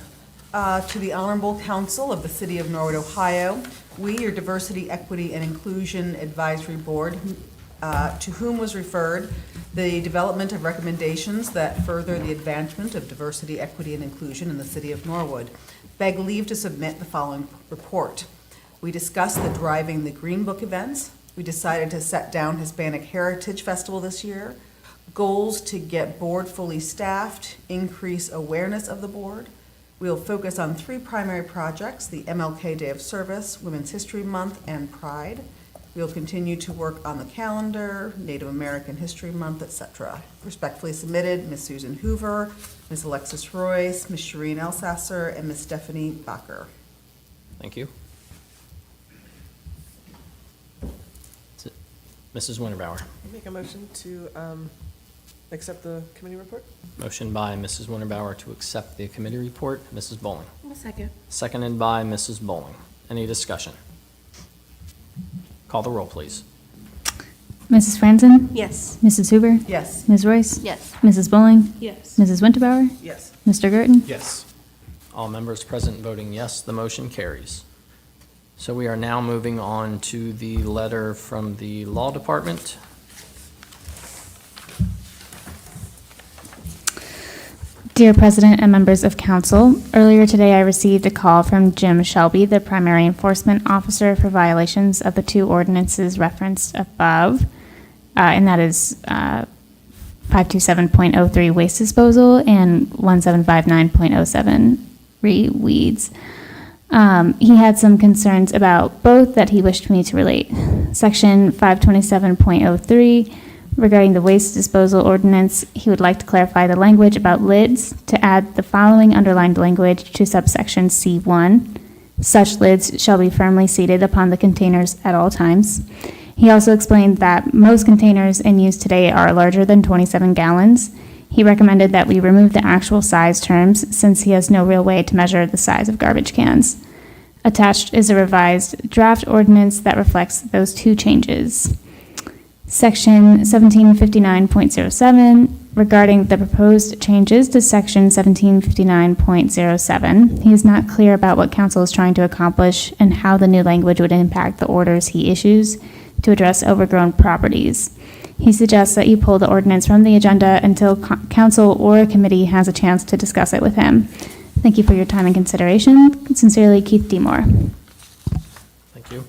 To the Honorable Council of the City of Norwood, Ohio, we, your Diversity, Equity, and Inclusion Advisory Board, to whom was referred the development of recommendations that further the advancement of diversity, equity, and inclusion in the City of Norwood, beg leave to submit the following report. We discussed the Driving the Green Book events. We decided to set down Hispanic Heritage Festival this year, goals to get board fully staffed, increase awareness of the board. We'll focus on 3 primary projects: the MLK Day of Service, Women's History Month, and Pride. We'll continue to work on the calendar, Native American History Month, etc. Respectfully submitted, Ms. Susan Hoover, Ms. Alexis Royce, Ms. Shireen Elsasser, and Ms. Stephanie Bacher. Thank you. Mrs. Winterbauer. Make a motion to accept the committee report? Motion by Mrs. Winterbauer to accept the committee report. Mrs. Bowling. A second. Seconded by Mrs. Bowling. Any discussion? Call the roll, please. Mrs. Franzen? Yes. Mrs. Hoover? Yes. Ms. Royce? Yes. Mrs. Bowling? Yes. Mrs. Winterbauer? Yes. Mr. Gerton? Yes. All members present voting yes, the motion carries. So we are now moving on to the letter from the Law Department. Dear President and members of council, earlier today I received a call from Jim Shelby, the primary enforcement officer for violations of the two ordinances referenced above, and that is 527.03 waste disposal and 1759.07 weeds. He had some concerns about both that he wished me to relate. Section 527.03 regarding the waste disposal ordinance, he would like to clarify the language about lids to add the following underlined language to subsection C1. Such lids shall be firmly seated upon the containers at all times. He also explained that most containers in use today are larger than 27 gallons. He recommended that we remove the actual size terms since he has no real way to measure the size of garbage cans. Attached is a revised draft ordinance that reflects those two changes. Section 1759.07 regarding the proposed changes to Section 1759.07. He is not clear about what council is trying to accomplish and how the new language would impact the orders he issues to address overgrown properties. He suggests that you pull the ordinance from the agenda until council or a committee has a chance to discuss it with him. Thank you for your time and consideration. Sincerely, Keith D. Moore. Thank you.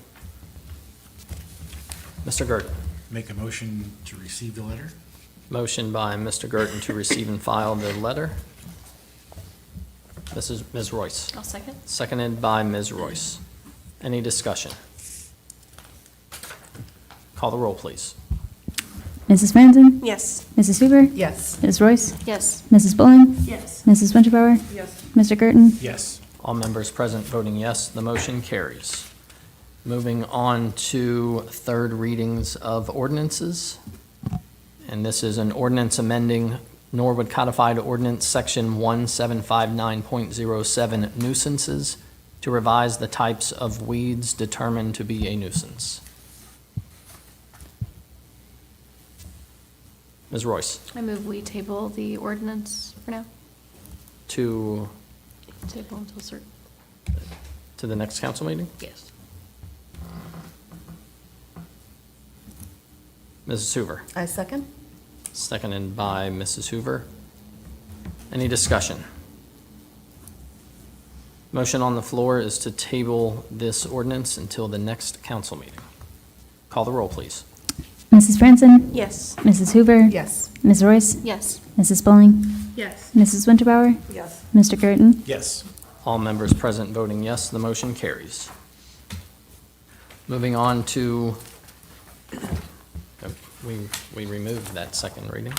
Mr. Gurton. Make a motion to receive the letter? Motion by Mr. Gurton to receive and file the letter. Ms. Royce. I'll second. Seconded by Ms. Royce. Any discussion? Call the roll, please. Mrs. Franzen? Yes. Mrs. Hoover? Yes. Ms. Royce? Yes. Mrs. Bowling? Yes. Mrs. Winterbauer? Yes. Mr. Gurton? Yes. All members present voting yes, the motion carries. Moving on to third readings of ordinances. And this is an ordinance amending Norwood Codified Ordinance Section 1759.07 nuisances to revise the types of weeds determined to be a nuisance. Ms. Royce, I move we table the ordinance for now. to Table until certain. the next council meeting? Yes. Mrs. Hoover, I second. seconded by Mrs. Hoover. Any discussion? Motion on the floor is to table this ordinance until the next council meeting. Call the roll, please. Mrs. Franzen? Yes. Mrs. Hoover? Yes. Ms. Royce? Yes. Mrs. Bowling? Yes. Mrs. Winterbauer? Yes. Mr. Gurton? Yes. All members present voting yes, the motion carries. Moving on to, we removed that second reading.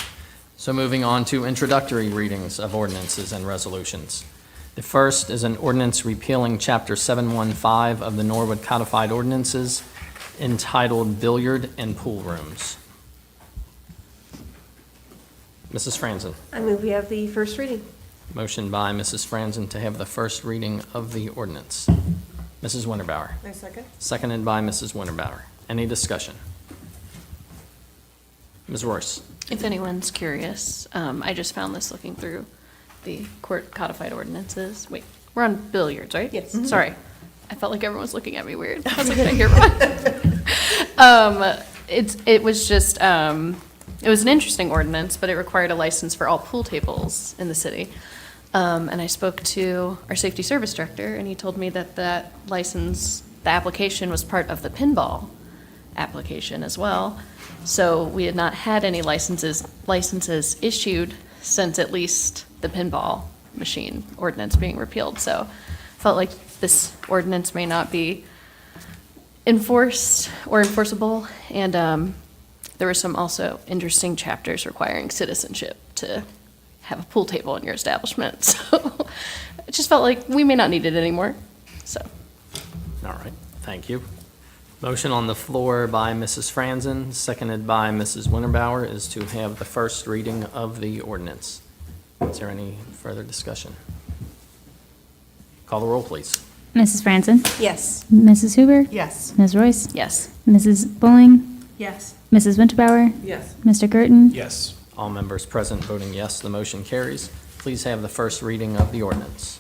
So moving on to introductory readings of ordinances and resolutions. The first is an ordinance repealing Chapter 715 of the Norwood Codified Ordinances entitled Billiard and Pool Rooms. Mrs. Franzen. I move we have the first reading. Motion by Mrs. Franzen to have the first reading of the ordinance. Mrs. Winterbauer. I second. Seconded by Mrs. Winterbauer. Any discussion? Ms. Royce. If anyone's curious, I just found this looking through the court codified ordinances. Wait, we're on billiards, right? Yes. Sorry. I felt like everyone was looking at me weird. I was like, did I hear wrong? It was just, it was an interesting ordinance, but it required a license for all pool tables in the city. And I spoke to our safety service director, and he told me that that license, the application was part of the pinball application as well. So we had not had any licenses issued since at least the pinball machine ordinance being repealed. So felt like this ordinance may not be enforced or enforceable. And there were some also interesting chapters requiring citizenship to have a pool table in your establishment. So it just felt like we may not need it anymore. So. All right, thank you. Motion on the floor by Mrs. Franzen, seconded by Mrs. Winterbauer, is to have the first reading of the ordinance. Is there any further discussion? Call the roll, please. Mrs. Franzen? Yes. Mrs. Hoover? Yes. Ms. Royce? Yes. Mrs. Bowling? Yes. Mrs. Winterbauer? Yes. Mr. Gurton? Yes. All members present voting yes, the motion carries. Please have the first reading of the ordinance.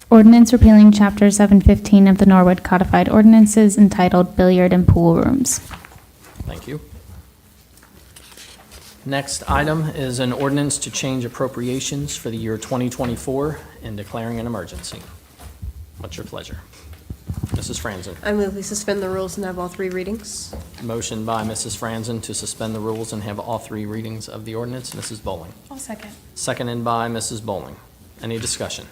Ordinance repealing Chapter 715 of the Norwood Codified Ordinances entitled Billiard and Pool Rooms. Thank you. Next item is an ordinance to change appropriations for the year 2024 and declaring an emergency. What's your pleasure? Mrs. Franzen. I move we suspend the rules and have all three readings. Motion by Mrs. Franzen to suspend the rules and have all three readings of the ordinance. Mrs. Bowling. I'll second. Seconded by Mrs. Bowling. Any discussion?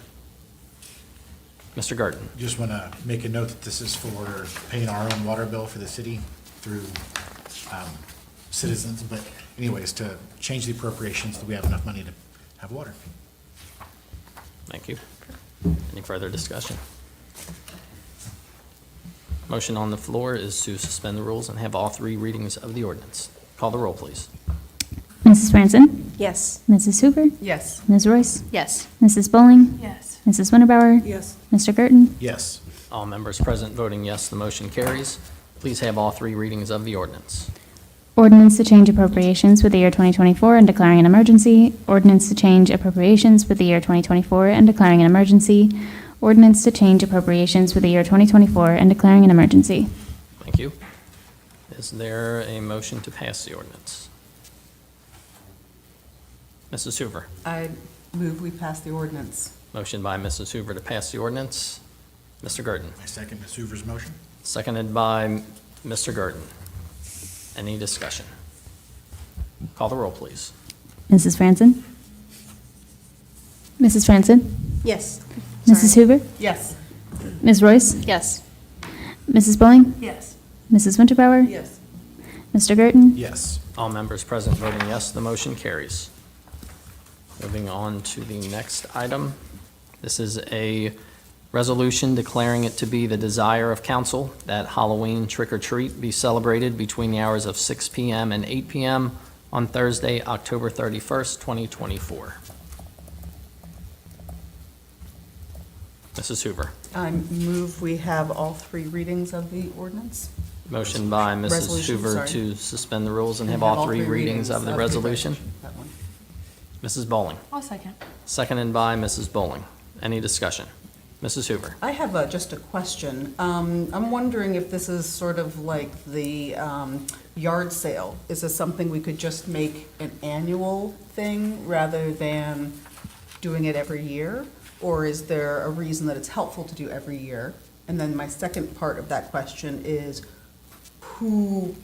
Mr. Garten. Just want to make a note that this is for paying our own water bill for the city through citizens, but anyways, to change the appropriations, that we have enough money to have water. Thank you. Any further discussion? Motion on the floor is to suspend the rules and have all three readings of the ordinance. Call the roll, please. Mrs. Franzen? Yes. Mrs. Hoover? Yes. Ms. Royce? Yes. Mrs. Bowling? Yes. Mrs. Winterbauer? Yes. Mr. Gerton? Yes. All members present voting yes, the motion carries. Please have all three readings of the ordinance. Ordinance to change appropriations for the year 2024 and declaring an emergency. Ordinance to change appropriations for the year 2024 and declaring an emergency. Ordinance to change appropriations for the year 2024 and declaring an emergency. Thank you. Is there a motion to pass the ordinance? Mrs. Hoover. I move we pass the ordinance. Motion by Mrs. Hoover to pass the ordinance. Mr. Garten. I second Ms. Hoover's motion. Seconded by Mr. Garten. Any discussion? Call the roll, please. Mrs. Franzen? Mrs. Franzen? Yes. Mrs. Hoover? Yes. Ms. Royce? Yes. Mrs. Bowling? Yes. Mrs. Winterbauer? Yes. Mr. Gerton? Yes. All members present voting yes, the motion carries. Moving on to the next item. This is a resolution declaring it to be the desire of council that Halloween trick-or-treat be celebrated between the hours of 6 p.m. and 8 p.m. on Thursday, October 31st, 2024. Mrs. Hoover. I move we have all three readings of the ordinance. Motion by Mrs. Resolution, Hoover sorry. to suspend the rules and have all three readings of the resolution. That one. Mrs. Bowling. I'll second. Seconded by Mrs. Bowling. Any discussion? Mrs. Hoover. I have just a question. I'm wondering if this is sort of like the yard sale. Is this something we could just make an annual thing rather than doing it every year? Or is there a reason that it's helpful to do every year? And then my second part of that question is who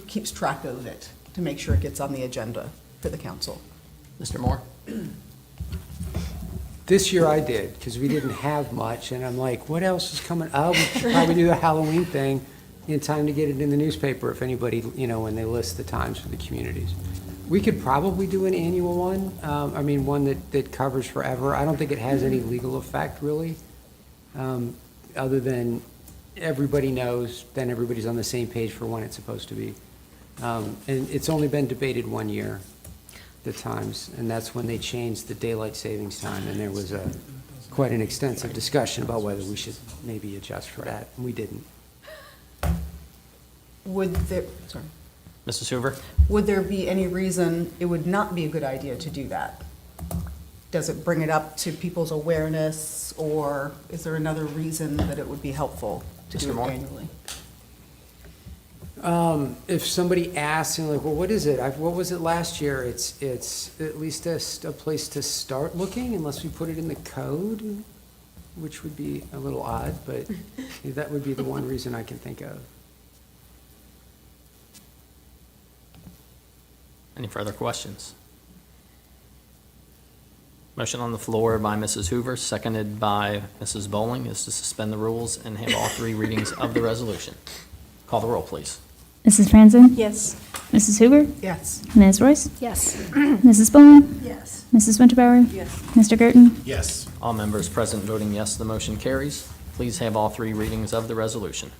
keeps track of it to make sure it gets on the agenda for the council? Mr. Moore. This year I did, because we didn't have much, and I'm like, what else is coming? Oh, we should probably do the Halloween thing in time to get it in the newspaper if anybody, when they list the times for the communities. We could probably do an annual one, one that covers forever. I don't think it has any legal effect, really, other than everybody knows, then everybody's on the same page for when it's supposed to be. And it's only been debated 1 year. The times, and that's when they changed the daylight savings time, and there was quite an extensive discussion about whether we should maybe adjust for that, and we didn't. Would there Mrs. Hoover. Would there be any reason it would not be a good idea to do that? Does it bring it up to people's awareness, or is there another reason that it would be helpful to Mr. do it Moore? annually? If somebody asks, and like, well, what is it? What was it last year? It's at least a place to start looking, unless we put it in the code, which would be a little odd, but that would be the one reason I can think of. Any further questions? Motion on the floor by Mrs. Hoover, seconded by Mrs. Bowling, is to suspend the rules and have all three readings of the resolution. Call the roll, please. Mrs. Franzen? Yes. Mrs. Hoover? Yes. Ms. Royce? Yes. Mrs. Bowling? Yes. Mrs. Winterbauer? Yes. Mr. Gerton? Yes. All members present voting yes, the motion carries. Please have all three readings of the resolution.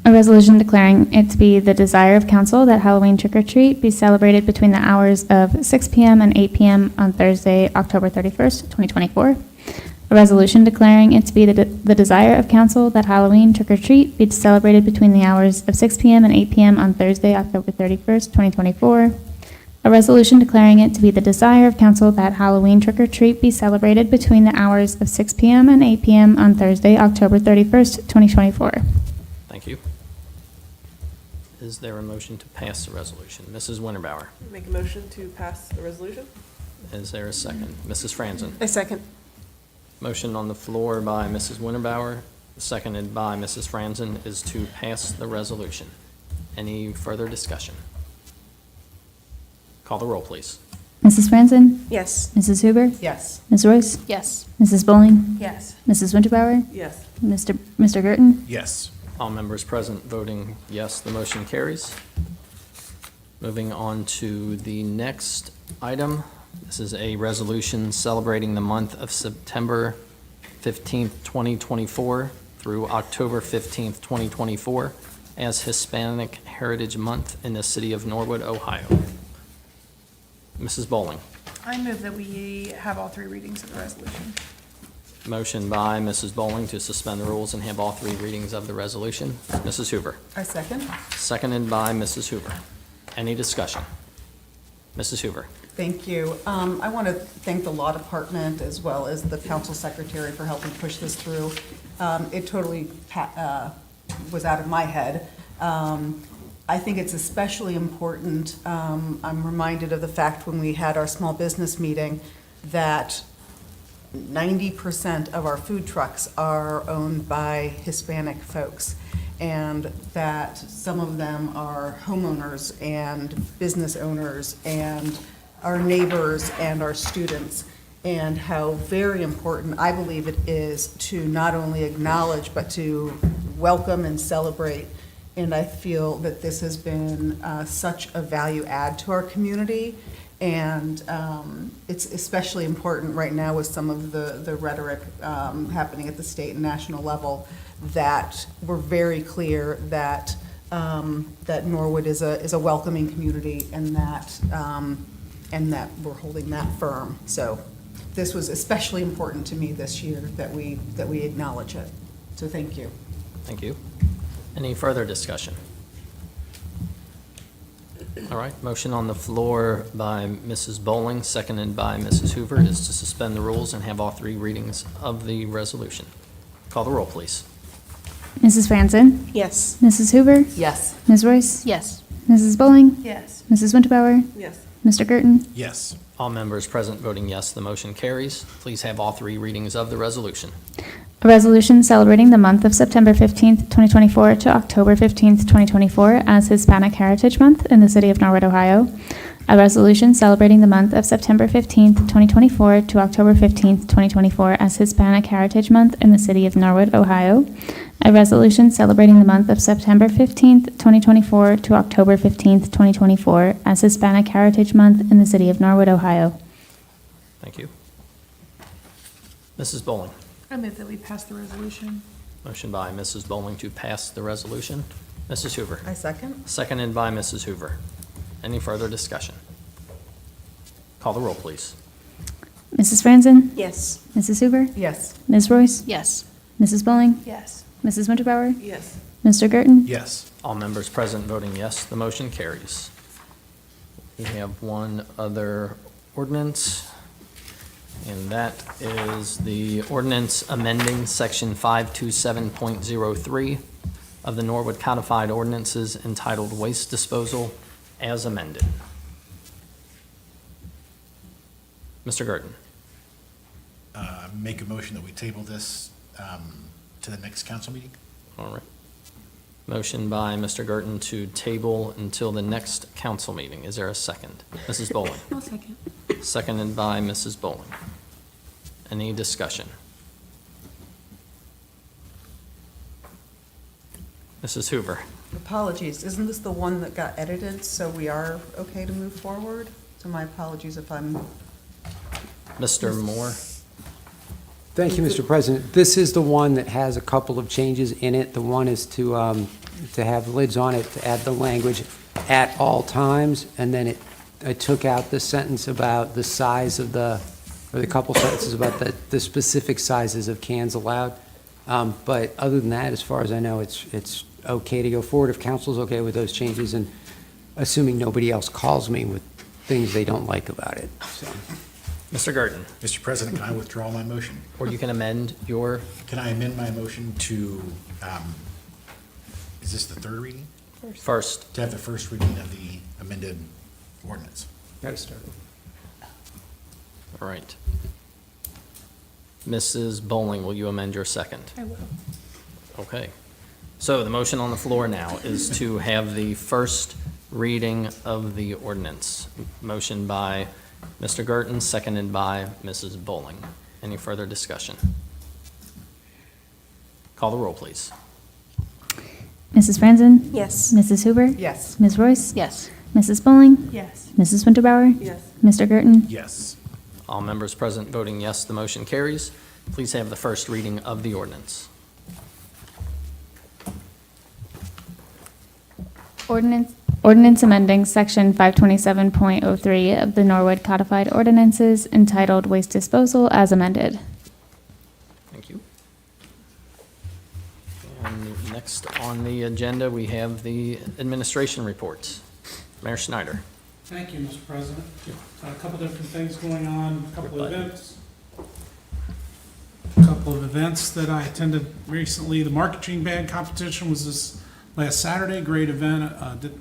A resolution declaring it to be the desire of council that Halloween trick-or-treat be celebrated between the hours of 6 p.m. and 8 p.m. on Thursday, October 31st, 2024. A resolution declaring it to be the desire of council that Halloween trick-or-treat be celebrated between the hours of 6 p.m. and 8 p.m. on Thursday, October 31st, 2024. A resolution declaring it to be the desire of council that Halloween trick-or-treat be celebrated between the hours of 6 p.m. and 8 p.m. on Thursday, October 31st, 2024. Thank you. Is there a motion to pass the resolution? Mrs. Winterbauer, Make a motion to pass the resolution? is there a second? Mrs. Franzen? A second. Motion on the floor by Mrs. Winterbauer, seconded by Mrs. Franzen, is to pass the resolution. Any further discussion? Call the roll, please. Mrs. Franzen? Yes. Mrs. Hoover? Yes. Ms. Royce? Yes. Mrs. Bowling? Yes. Mrs. Winterbauer? Yes. Mr. Girton? Yes. All members present voting yes, the motion carries. Moving on to the next item. This is a resolution celebrating the month of September 15th, 2024 through October 15th, 2024 as Hispanic Heritage Month in the city of Norwood, Ohio. Mrs. Bowling. I move that we have all three readings of the resolution. Motion by Mrs. Bowling to suspend the rules and have all three readings of the resolution. Mrs. Hoover. I second. Seconded by Mrs. Hoover. Any discussion? Mrs. Hoover. Thank you. I want to thank the Law Department as well as the Council Secretary for helping push this through. It totally was out of my head. I think it's especially important, I'm reminded of the fact when we had our small business meeting that 90% of our food trucks are owned by Hispanic folks, and that some of them are homeowners and business owners and our neighbors and our students, and how very important I believe it is to not only acknowledge but to welcome and celebrate. And I feel that this has been such a value add to our community. And it's especially important right now with some of the rhetoric happening at the state and national level, that we're very clear that that Norwood is a welcoming community, and that we're holding that firm. So this was especially important to me this year that we acknowledge it. So thank you. Thank you. Any further discussion? All right, motion on the floor by Mrs. Bowling, seconded by Mrs. Hoover, is to suspend the rules and have all three readings of the resolution. Call the roll, please. Mrs. Franzen? Yes. Mrs. Hoover? Yes. Ms. Royce? Yes. Mrs. Bowling? Yes. Mrs. Winterbauer? Yes. Mr. Girton? Yes. All members present voting yes, the motion carries. Please have all three readings of the resolution. A resolution celebrating the month of September 15th, 2024 to October 15th, 2024 as Hispanic Heritage Month in the city of Norwood, Ohio. A resolution celebrating the month of September 15th, 2024 to October 15th, 2024 as Hispanic Heritage Month in the city of Norwood, Ohio. A resolution celebrating the month of September 15th, 2024 to October 15th, 2024 as Hispanic Heritage Month in the city of Norwood, Ohio. Thank you. Mrs. Bowling. I move that we pass the resolution. Motion by Mrs. Bowling to pass the resolution. Mrs. Hoover. I second. Seconded by Mrs. Hoover. Any further discussion? Call the roll, please. Mrs. Franzen? Yes. Mrs. Hoover? Yes. Ms. Royce? Yes. Mrs. Bowling? Yes. Mrs. Winterbauer? Yes. Mr. Girton? Yes. All members present voting yes, the motion carries. We have one other ordinance, and that is the ordinance amending Section 527.03 of the Norwood Codified Ordinances entitled Waste Disposal as amended. Mr. Girton. Make a motion that we table this to the next council meeting. All right. Motion by Mr. Girton to table until the next council meeting. Is there a second? Mrs. Bowling. I'll second. Seconded by Mrs. Bowling. Any discussion? Mrs. Hoover. Apologies. Isn't this the one that got edited, so we are okay to move forward? So my apologies if I'm, Mr. Moore. Thank you, Mr. President. This is the one that has a couple of changes in it. The one is to have lids on it, to add the language "at all times," and then I took out the sentence about the size of or the couple sentences about the specific sizes of cans allowed. But other than that, as far as I know, it's okay to go forward if council's okay with those changes, and assuming nobody else calls me with things they don't like about it, so. Mr. Girton. Mr. President, can I withdraw my motion? Or you can amend your, Can I amend my motion to, is this the third reading? First. To have the first reading of the amended ordinance. Gotta start. All right. Mrs. Bowling, will you amend your second? I will. Okay. So the motion on the floor now is to have the first reading of the ordinance. Motion by Mr. Gerton, seconded by Mrs. Bowling. Any further discussion? Call the roll, please. Mrs. Franzen? Yes. Mrs. Hoover? Yes. Ms. Royce? Yes. Mrs. Bowling? Yes. Mrs. Winterbauer? Yes. Mr. Gerton? Yes. All members present voting yes, the motion carries. Please have the first reading of the ordinance. Ordinance amending section 527.03 of the Norwood Codified Ordinances entitled Waste Disposal as amended. Thank you. And next on the agenda, we have the administration reports. Mayor Schneider. Thank you, Mr. President. A couple different things going on, a couple of events. A couple of events that I attended recently. The marching band competition was this last Saturday, great event.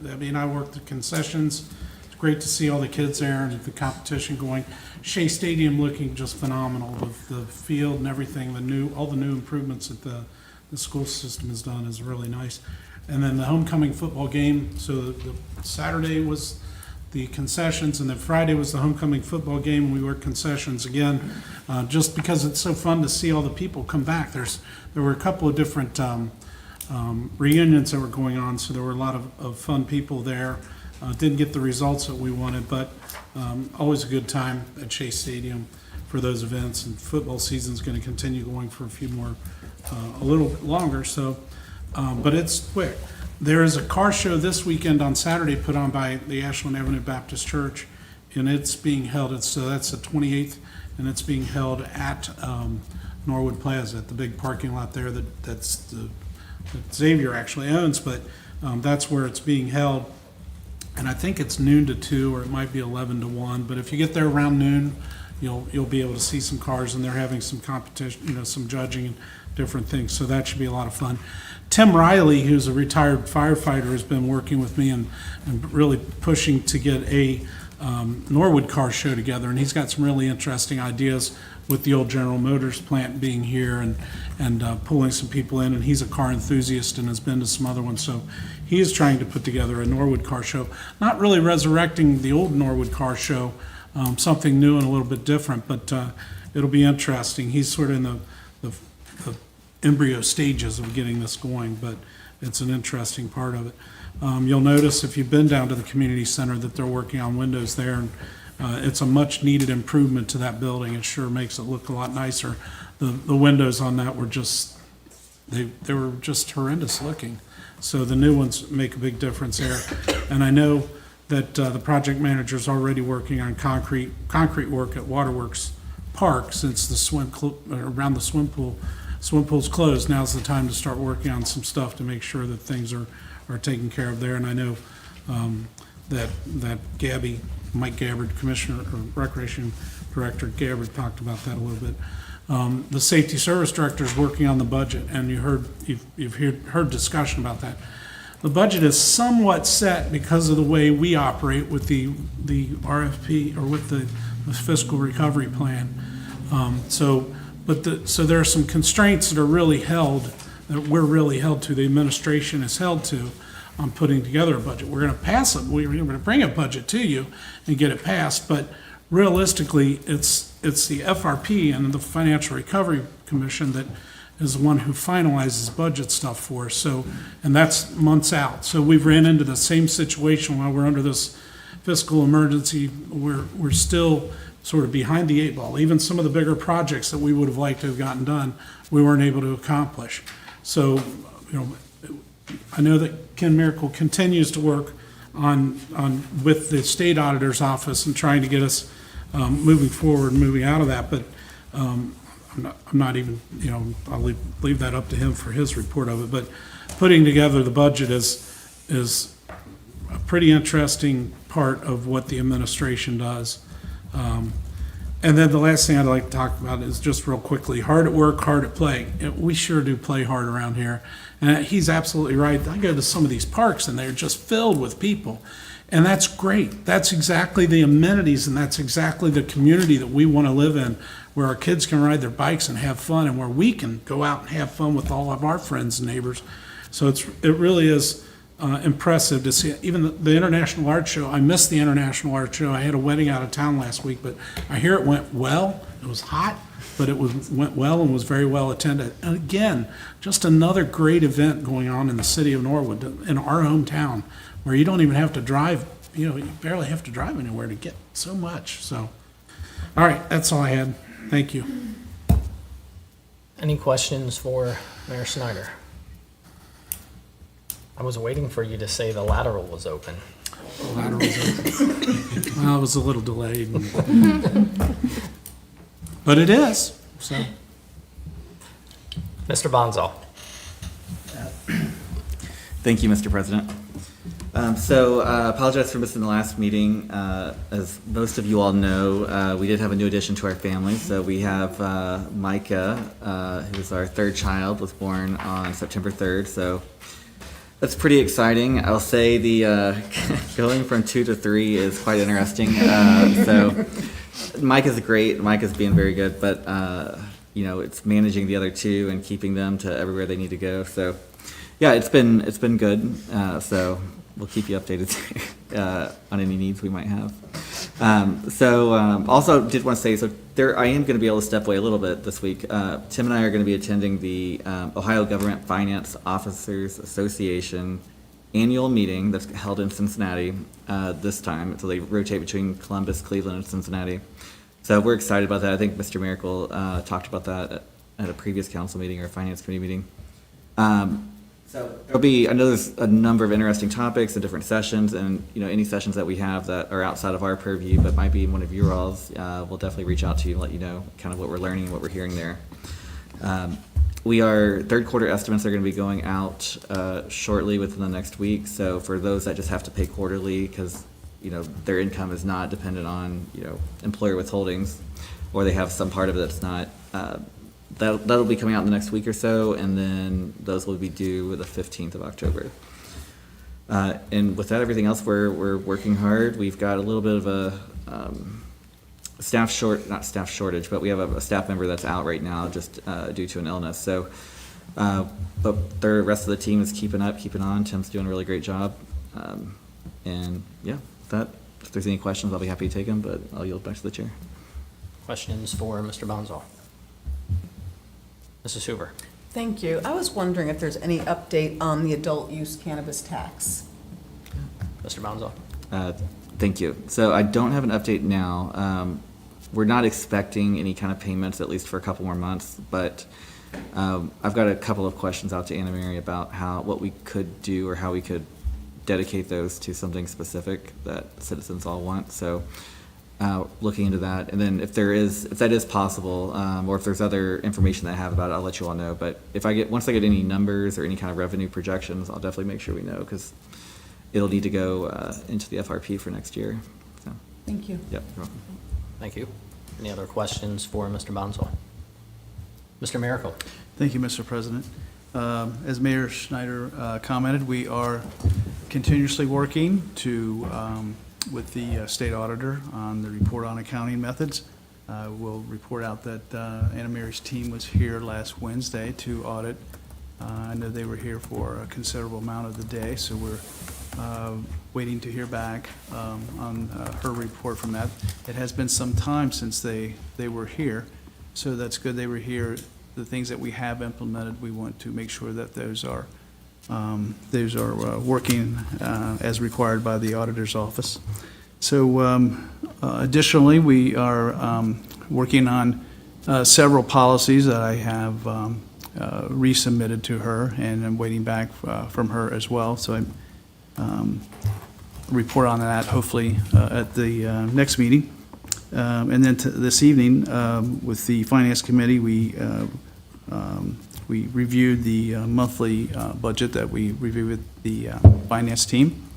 Debbie and I worked the concessions. It's great to see all the kids there and the competition going. Shea Stadium looking just phenomenal with the field and everything, all the new improvements that the school system has done is really nice. And then the homecoming football game, so the Saturday was the concessions, and then Friday was the homecoming football game. We worked concessions again, just because it's so fun to see all the people come back. There were a couple of different reunions that were going on, so there were a lot of fun people there. Didn't get the results that we wanted, but always a good time at Shea Stadium for those events. And football season's going to continue going for a few more, a little bit longer. So, but it's quick. There is a car show this weekend on Saturday put on by the Ashland Avenue Baptist Church, and it's being held. That's the 28th, and it's being held at Norwood Plaza at the big parking lot there. That Xavier actually owns, but that's where it's being held. And I think it's noon to 2, or it might be 11 to 1. But if you get there around noon, you'll be able to see some cars, and they're having some competition, some judging and different things. So that should be a lot of fun. Tim Riley, who's a retired firefighter, has been working with me and really pushing to get a Norwood car show together, and he's got some really interesting ideas with the old General Motors plant being here and pulling some people in, and he's a car enthusiast and has been to some other ones, so he is trying to put together a Norwood car show, not really resurrecting the old Norwood car show, something new and a little bit different, but it'll be interesting. He's sort of in the embryo stages of getting this going, but it's an interesting part of it. You'll notice if you've been down to the community center that they're working on windows there, and it's a much needed improvement to that building. It sure makes it look a lot nicer. The windows on that were just, they were just horrendous looking. So the new ones make a big difference there. And I know that the project manager's already working on concrete work at Waterworks Park, since the around the swim pool's closed. Now's the time to start working on some stuff to make sure that things are taken care of there. And I know that Mike Gabbard, Commissioner or Recreation Director Gabbard, talked about that a little bit. The Safety Service Director is working on the budget, and you've heard discussion about that. The budget is somewhat set because of the way we operate with the RFP, or with the fiscal recovery plan. So there are some constraints that are really held, that we're really held to, the administration is held to, on putting together a budget. We're going to pass it, we're going to bring a budget to you and get it passed, but realistically, it's the FRP and the Financial Recovery Commission that is the one who finalizes budget stuff for us. So, and that's months out. So we've ran into the same situation while we're under this fiscal emergency. We're still sort of behind the 8 ball. Even some of the bigger projects that we would have liked to have gotten done, we weren't able to accomplish. So, I know that Ken Miracle continues to work on with the state auditor's office and trying to get us moving forward, moving out of that. But I'm not even, I'll leave that up to him for his report of it. But putting together the budget is a pretty interesting part of what the administration does. And then the last thing I'd like to talk about is just real quickly, hard at work, hard at play. We sure do play hard around here. And he's absolutely right. I go to some of these parks and they're just filled with people. And that's great. That's exactly the amenities and that's exactly the community that we want to live in, where our kids can ride their bikes and have fun and where we can go out and have fun with all of our friends and neighbors. So it really is impressive to see. Even the International Art Show, I missed the International Art Show. I had a wedding out of town last week, but I hear it went well. It was hot, but went well and was very well attended. And again, just another great event going on in the city of Norwood, in our hometown, where you don't even have to drive, you barely have to drive anywhere to get so much. So, all right, that's all I had. Thank you. Any questions for Mayor Snyder? I was waiting for you to say the lateral was open. Well, it was a little delayed. But it is, so. Mr. Bonzo. Thank you, Mr. President. Apologize for missing the last meeting. As most of you all know, we did have a new addition to our family. So we have Micah, who's our third child, was born on September 3rd. So that's pretty exciting. I'll say the going from 2 to 3 is quite interesting. Mike is great. Mike is being very good, but it's managing the other 2 and keeping them to everywhere they need to go. So, yeah, it's been good. So we'll keep you updated on any needs we might have. Also did want to say, I am going to be able to step away a little bit this week. Tim and I are going to be attending the Ohio Government Finance Officers Association annual meeting that's held in Cincinnati this time. So they rotate between Columbus, Cleveland, and Cincinnati. So we're excited about that. I think Mr. Miracle talked about that at a previous council meeting or finance committee meeting. I know there's a number of interesting topics and different sessions, and any sessions that we have that are outside of our purview but might be in one of your all's, we'll definitely reach out to you and let you know kind of what we're learning and what we're hearing there. Third quarter estimates are going to be going out shortly within the next week. So for those that just have to pay quarterly because their income is not dependent on employer withholdings, or they have some part of it that's not. That'll be coming out in the next week or so, and then those will be due the 15th of October. And with that, everything else, we're working hard. We've got a little bit of a not staff shortage, but we have a staff member that's out right now just due to an illness. So, but the rest of the team is keeping on. Tim's doing a really great job. And yeah, if there's any questions, I'll be happy to take them, but I'll yield back to the chair. Questions for Mr. Bonzo? Mrs. Hoover. Thank you. I was wondering if there's any update on the adult use cannabis tax. Mr. Bonzo. Thank you. So I don't have an update now. We're not expecting any kind of payments, at least for a couple more months, but I've got a couple of questions out to Anna Mary about what we could do or how we could dedicate those to something specific that citizens all want. So looking into that, and then if that is possible, or if there's other information that I have about it, I'll let you all know. But once I get any numbers or any kind of revenue projections, I'll definitely make sure we know, because it'll need to go into the FRP for next year. So, Thank you. yep, you're welcome. Thank you. Any other questions for Mr. Bonzo? Mr. Miracle. Thank you, Mr. President. As Mayor Schneider commented, we are continuously working with the state auditor on the report on accounting methods. We'll report out that Anna Mary's team was here last Wednesday to audit. I know they were here for a considerable amount of the day, so we're waiting to hear back on her report from that. It has been some time since they were here, so that's good they were here. The things that we have implemented, we want to make sure that those are working as required by the auditor's office. So additionally, we are working on several policies that I have resubmitted to her, and I'm waiting back from her as well. So I report on that hopefully at the next meeting. And then this evening with the Finance Committee, we reviewed the monthly budget that we reviewed with the finance team.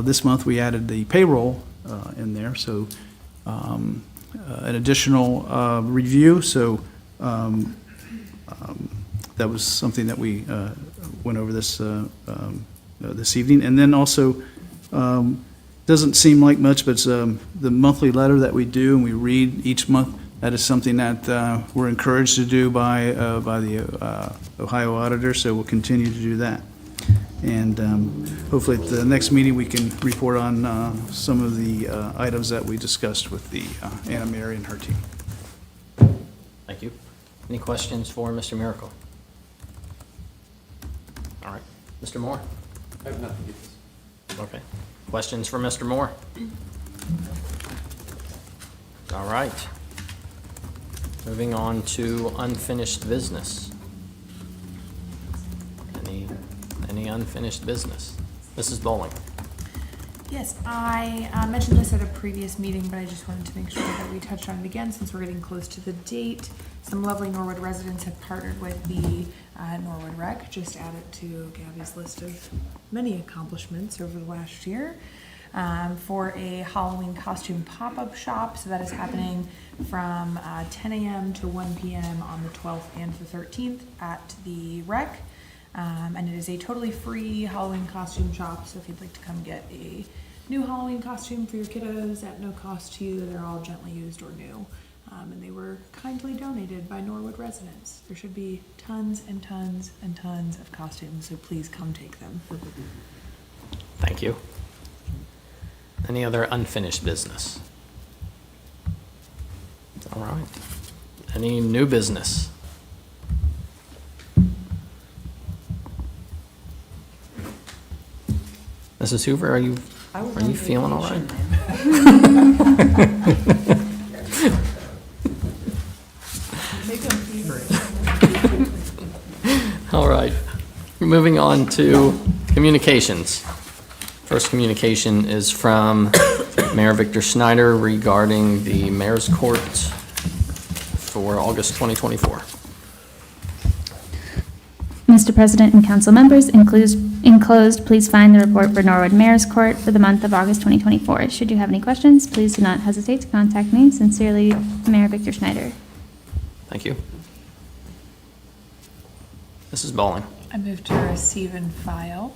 This month we added the payroll in there, so an additional review, so that was something that we went over this evening. And then also, doesn't seem like much, but it's the monthly letter that we do and we read each month. That is something that we're encouraged to do by the Ohio auditor, so we'll continue to do that. And hopefully at the next meeting, we can report on some of the items that we discussed with the Anna Mary and her team. Thank you. Any questions for Mr. Miracle? All right. Mr. Moore? I have nothing. Okay. Questions for Mr. Moore? All right. Moving on to unfinished business. Any unfinished business? Mrs. Bowling? Yes, I mentioned this at a previous meeting, but I just wanted to make sure that we touched on it again since we're getting close to the date. Some lovely Norwood residents have partnered with the Norwood Rec, just added to Gabby's list of many accomplishments over the last year, for a Halloween costume pop-up shop. So that is happening from 10 a.m. to 1 p.m. on the 12th and the 13th at the Rec. And it is a totally free Halloween costume shop, so if you'd like to come get a new Halloween costume for your kiddos at no cost to you, they're all gently used or new. And they were kindly donated by Norwood residents. There should be tons and tons and tons of costumes, so please come take them. Thank you. Any other unfinished business? All right. Any new business? Mrs. Hoover, are you feeling all right? All right. Moving on to communications. First communication is from Mayor Victor Schneider regarding the Mayor's Court for August 2024. Mr. President and council members, enclosed, please find the report for Norwood Mayor's Court for the month of August 2024. Should you have any questions, please do not hesitate to contact me. Sincerely, Mayor Victor Schneider. Thank you. Mrs. Bowling. I move to receive and file.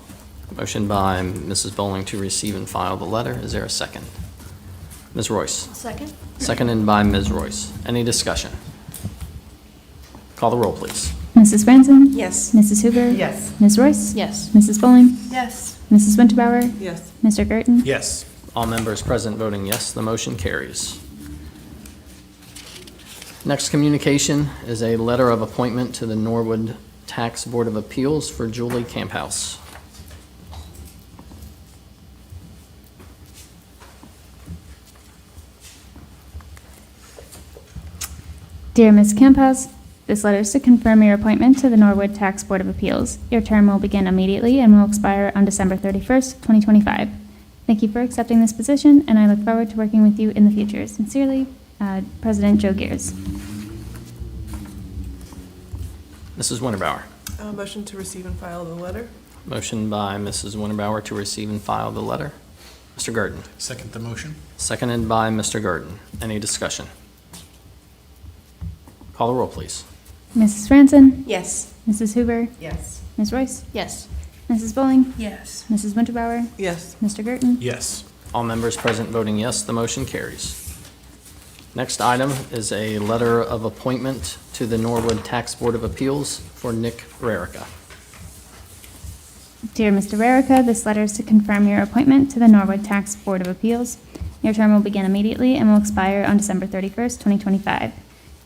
Motion by Mrs. Bowling to receive and file the letter. Is there a second? Ms. Royce. Second? Seconded by Ms. Royce. Any discussion? Call the roll, please. Mrs. Franzen? Yes. Mrs. Hoover? Yes. Ms. Royce? Yes. Mrs. Bowling? Yes. Mrs. Winterbauer? Yes. Mr. Gerton? Yes. All members present voting yes, the motion carries. Next communication is a letter of appointment to the Norwood Tax Board of Appeals for Julie Camphouse. Dear Ms. Camphouse, this letter is to confirm your appointment to the Norwood Tax Board of Appeals. Your term will begin immediately and will expire on December 31st, 2025. Thank you for accepting this position, and I look forward to working with you in the future. Sincerely, President Joe Gears. Mrs. Winterbauer. Motion to receive and file the letter? Motion by Mrs. Winterbauer to receive and file the letter. Mr. Gurdon. Second the motion? Seconded by Mr. Gurdon. Any discussion? Call the roll, please. Mrs. Franzen? Yes. Mrs. Hoover? Yes. Ms. Royce? Yes. Mrs. Bowling? Yes. Mrs. Winterbauer? Yes. Mr. Gerton? Yes. All members present voting yes, the motion carries. Next item is a letter of appointment to the Norwood Tax Board of Appeals for Nick Rarica. Dear Mr. Rarica, this letter is to confirm your appointment to the Norwood Tax Board of Appeals. Your term will begin immediately and will expire on December 31st, 2025.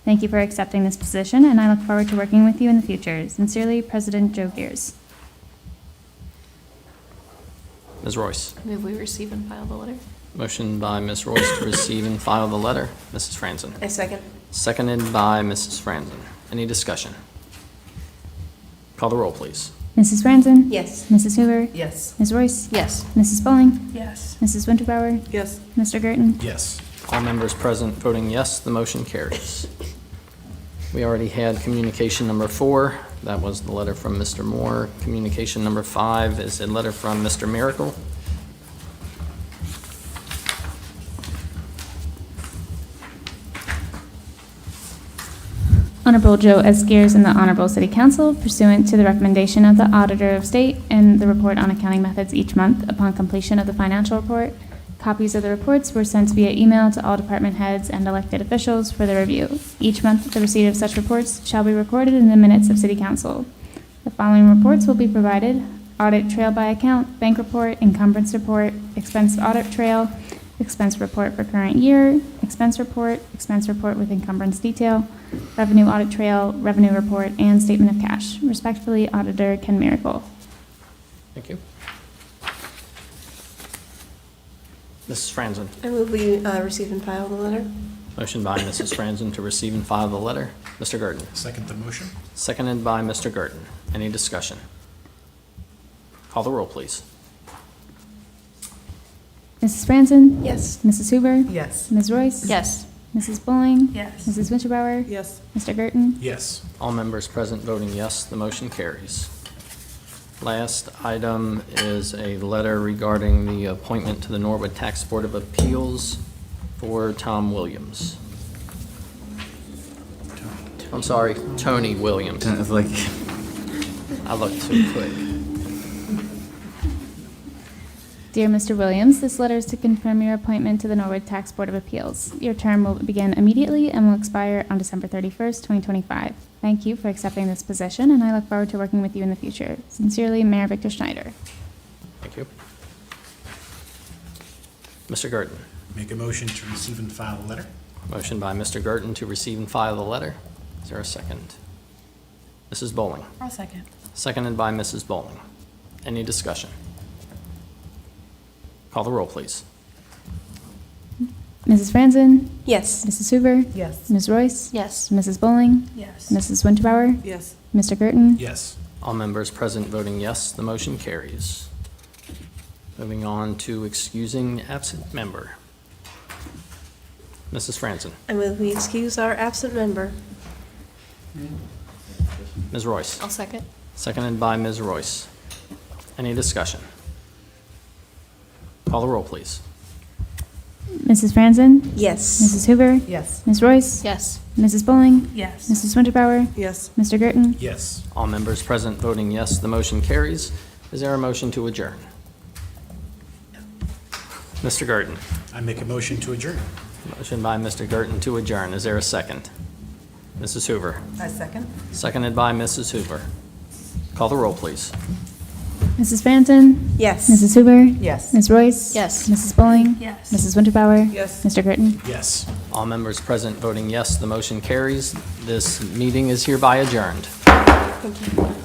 Thank you for accepting this position, and I look forward to working with you in the future. Sincerely, President Joe Gears. Ms. Royce. Move we receive and file the letter? Motion by Ms. Royce to receive and file the letter. Mrs. Franzen. I second. Seconded by Mrs. Franzen. Any discussion? Call the roll, please. Mrs. Franzen? Yes. Mrs. Hoover? Yes. Ms. Royce? Yes. Mrs. Bowling? Yes. Mrs. Winterbauer? Yes. Mr. Gerton? Yes. All members present voting yes, the motion carries. We already had communication number 4. That was the letter from Mr. Moore. Communication number 5 is a letter from Mr. Miracle. Honorable Joe S. Gears and the Honorable City Council, pursuant to the recommendation of the Auditor of State and the report on accounting methods each month upon completion of the financial report, copies of the reports were sent via email to all department heads and elected officials for their review. Each month, the receipt of such reports shall be recorded in the minutes of City Council. The following reports will be provided: audit trail by account, bank report, encumbrance report, expense audit trail, expense report for current year, expense report with encumbrance detail, revenue audit trail, revenue report, and statement of cash. Respectfully, Auditor Ken Miracle. Thank you. Mrs. Franzen. I move we receive and file the letter. Motion by Mrs. Franzen to receive and file the letter. Mr. Gurdon. Second the motion? Seconded by Mr. Gurdon. Any discussion? Call the roll, please. Mrs. Franzen? Yes. Mrs. Hoover? Yes. Ms. Royce? Yes. Mrs. Bowling? Yes. Mrs. Winterbauer? Yes. Mr. Gurdon? Yes. All members present voting yes, the motion carries. Last item is a letter regarding the appointment to the Norwood Tax Board of Appeals for Tom Williams. I'm sorry, Tony Williams. It's like, I looked too quick. Dear Mr. Williams, this letter is to confirm your appointment to the Norwood Tax Board of Appeals. Your term will begin immediately and will expire on December 31st, 2025. Thank you for accepting this position, and I look forward to working with you in the future. Sincerely, Mayor Victor Schneider. Thank you. Mr. Gurdon. Make a motion to receive and file the letter? Motion by Mr. Gurdon to receive and file the letter. Is there a second? Mrs. Bowling. I'll second. Seconded by Mrs. Bowling. Any discussion? Call the roll, please. Mrs. Franzen? Yes. Mrs. Hoover? Yes. Ms. Royce? Yes. Mrs. Bowling? Yes. Mrs. Winterbauer? Yes. Mr. Gurdon? Yes. All members present voting yes, the motion carries. Moving on to excusing absent member. Mrs. Franzen. I move we excuse our absent member. Ms. Royce. I'll second. Seconded by Ms. Royce. Any discussion? Call the roll, please. Mrs. Franzen? Yes. Mrs. Hoover? Yes. Ms. Royce? Yes. Mrs. Bowling? Yes. Mrs. Winterbauer? Yes. Mr. Gurdon? Yes. All members present voting yes, the motion carries. Is there a motion to adjourn? Mr. Gurdon. I make a motion to adjourn. Motion by Mr. Gurdon to adjourn. Is there a second? Mrs. Hoover. I second. Seconded by Mrs. Hoover. Call the roll, please. Mrs. Franzen? Yes. Mrs. Hoover? Yes. Ms. Royce? Yes. Mrs. Bowling? Yes. Mrs. Winterbauer? Yes. Mr. Gurdon? Yes. All members present voting yes, the motion carries. This meeting is hereby adjourned. Thank you.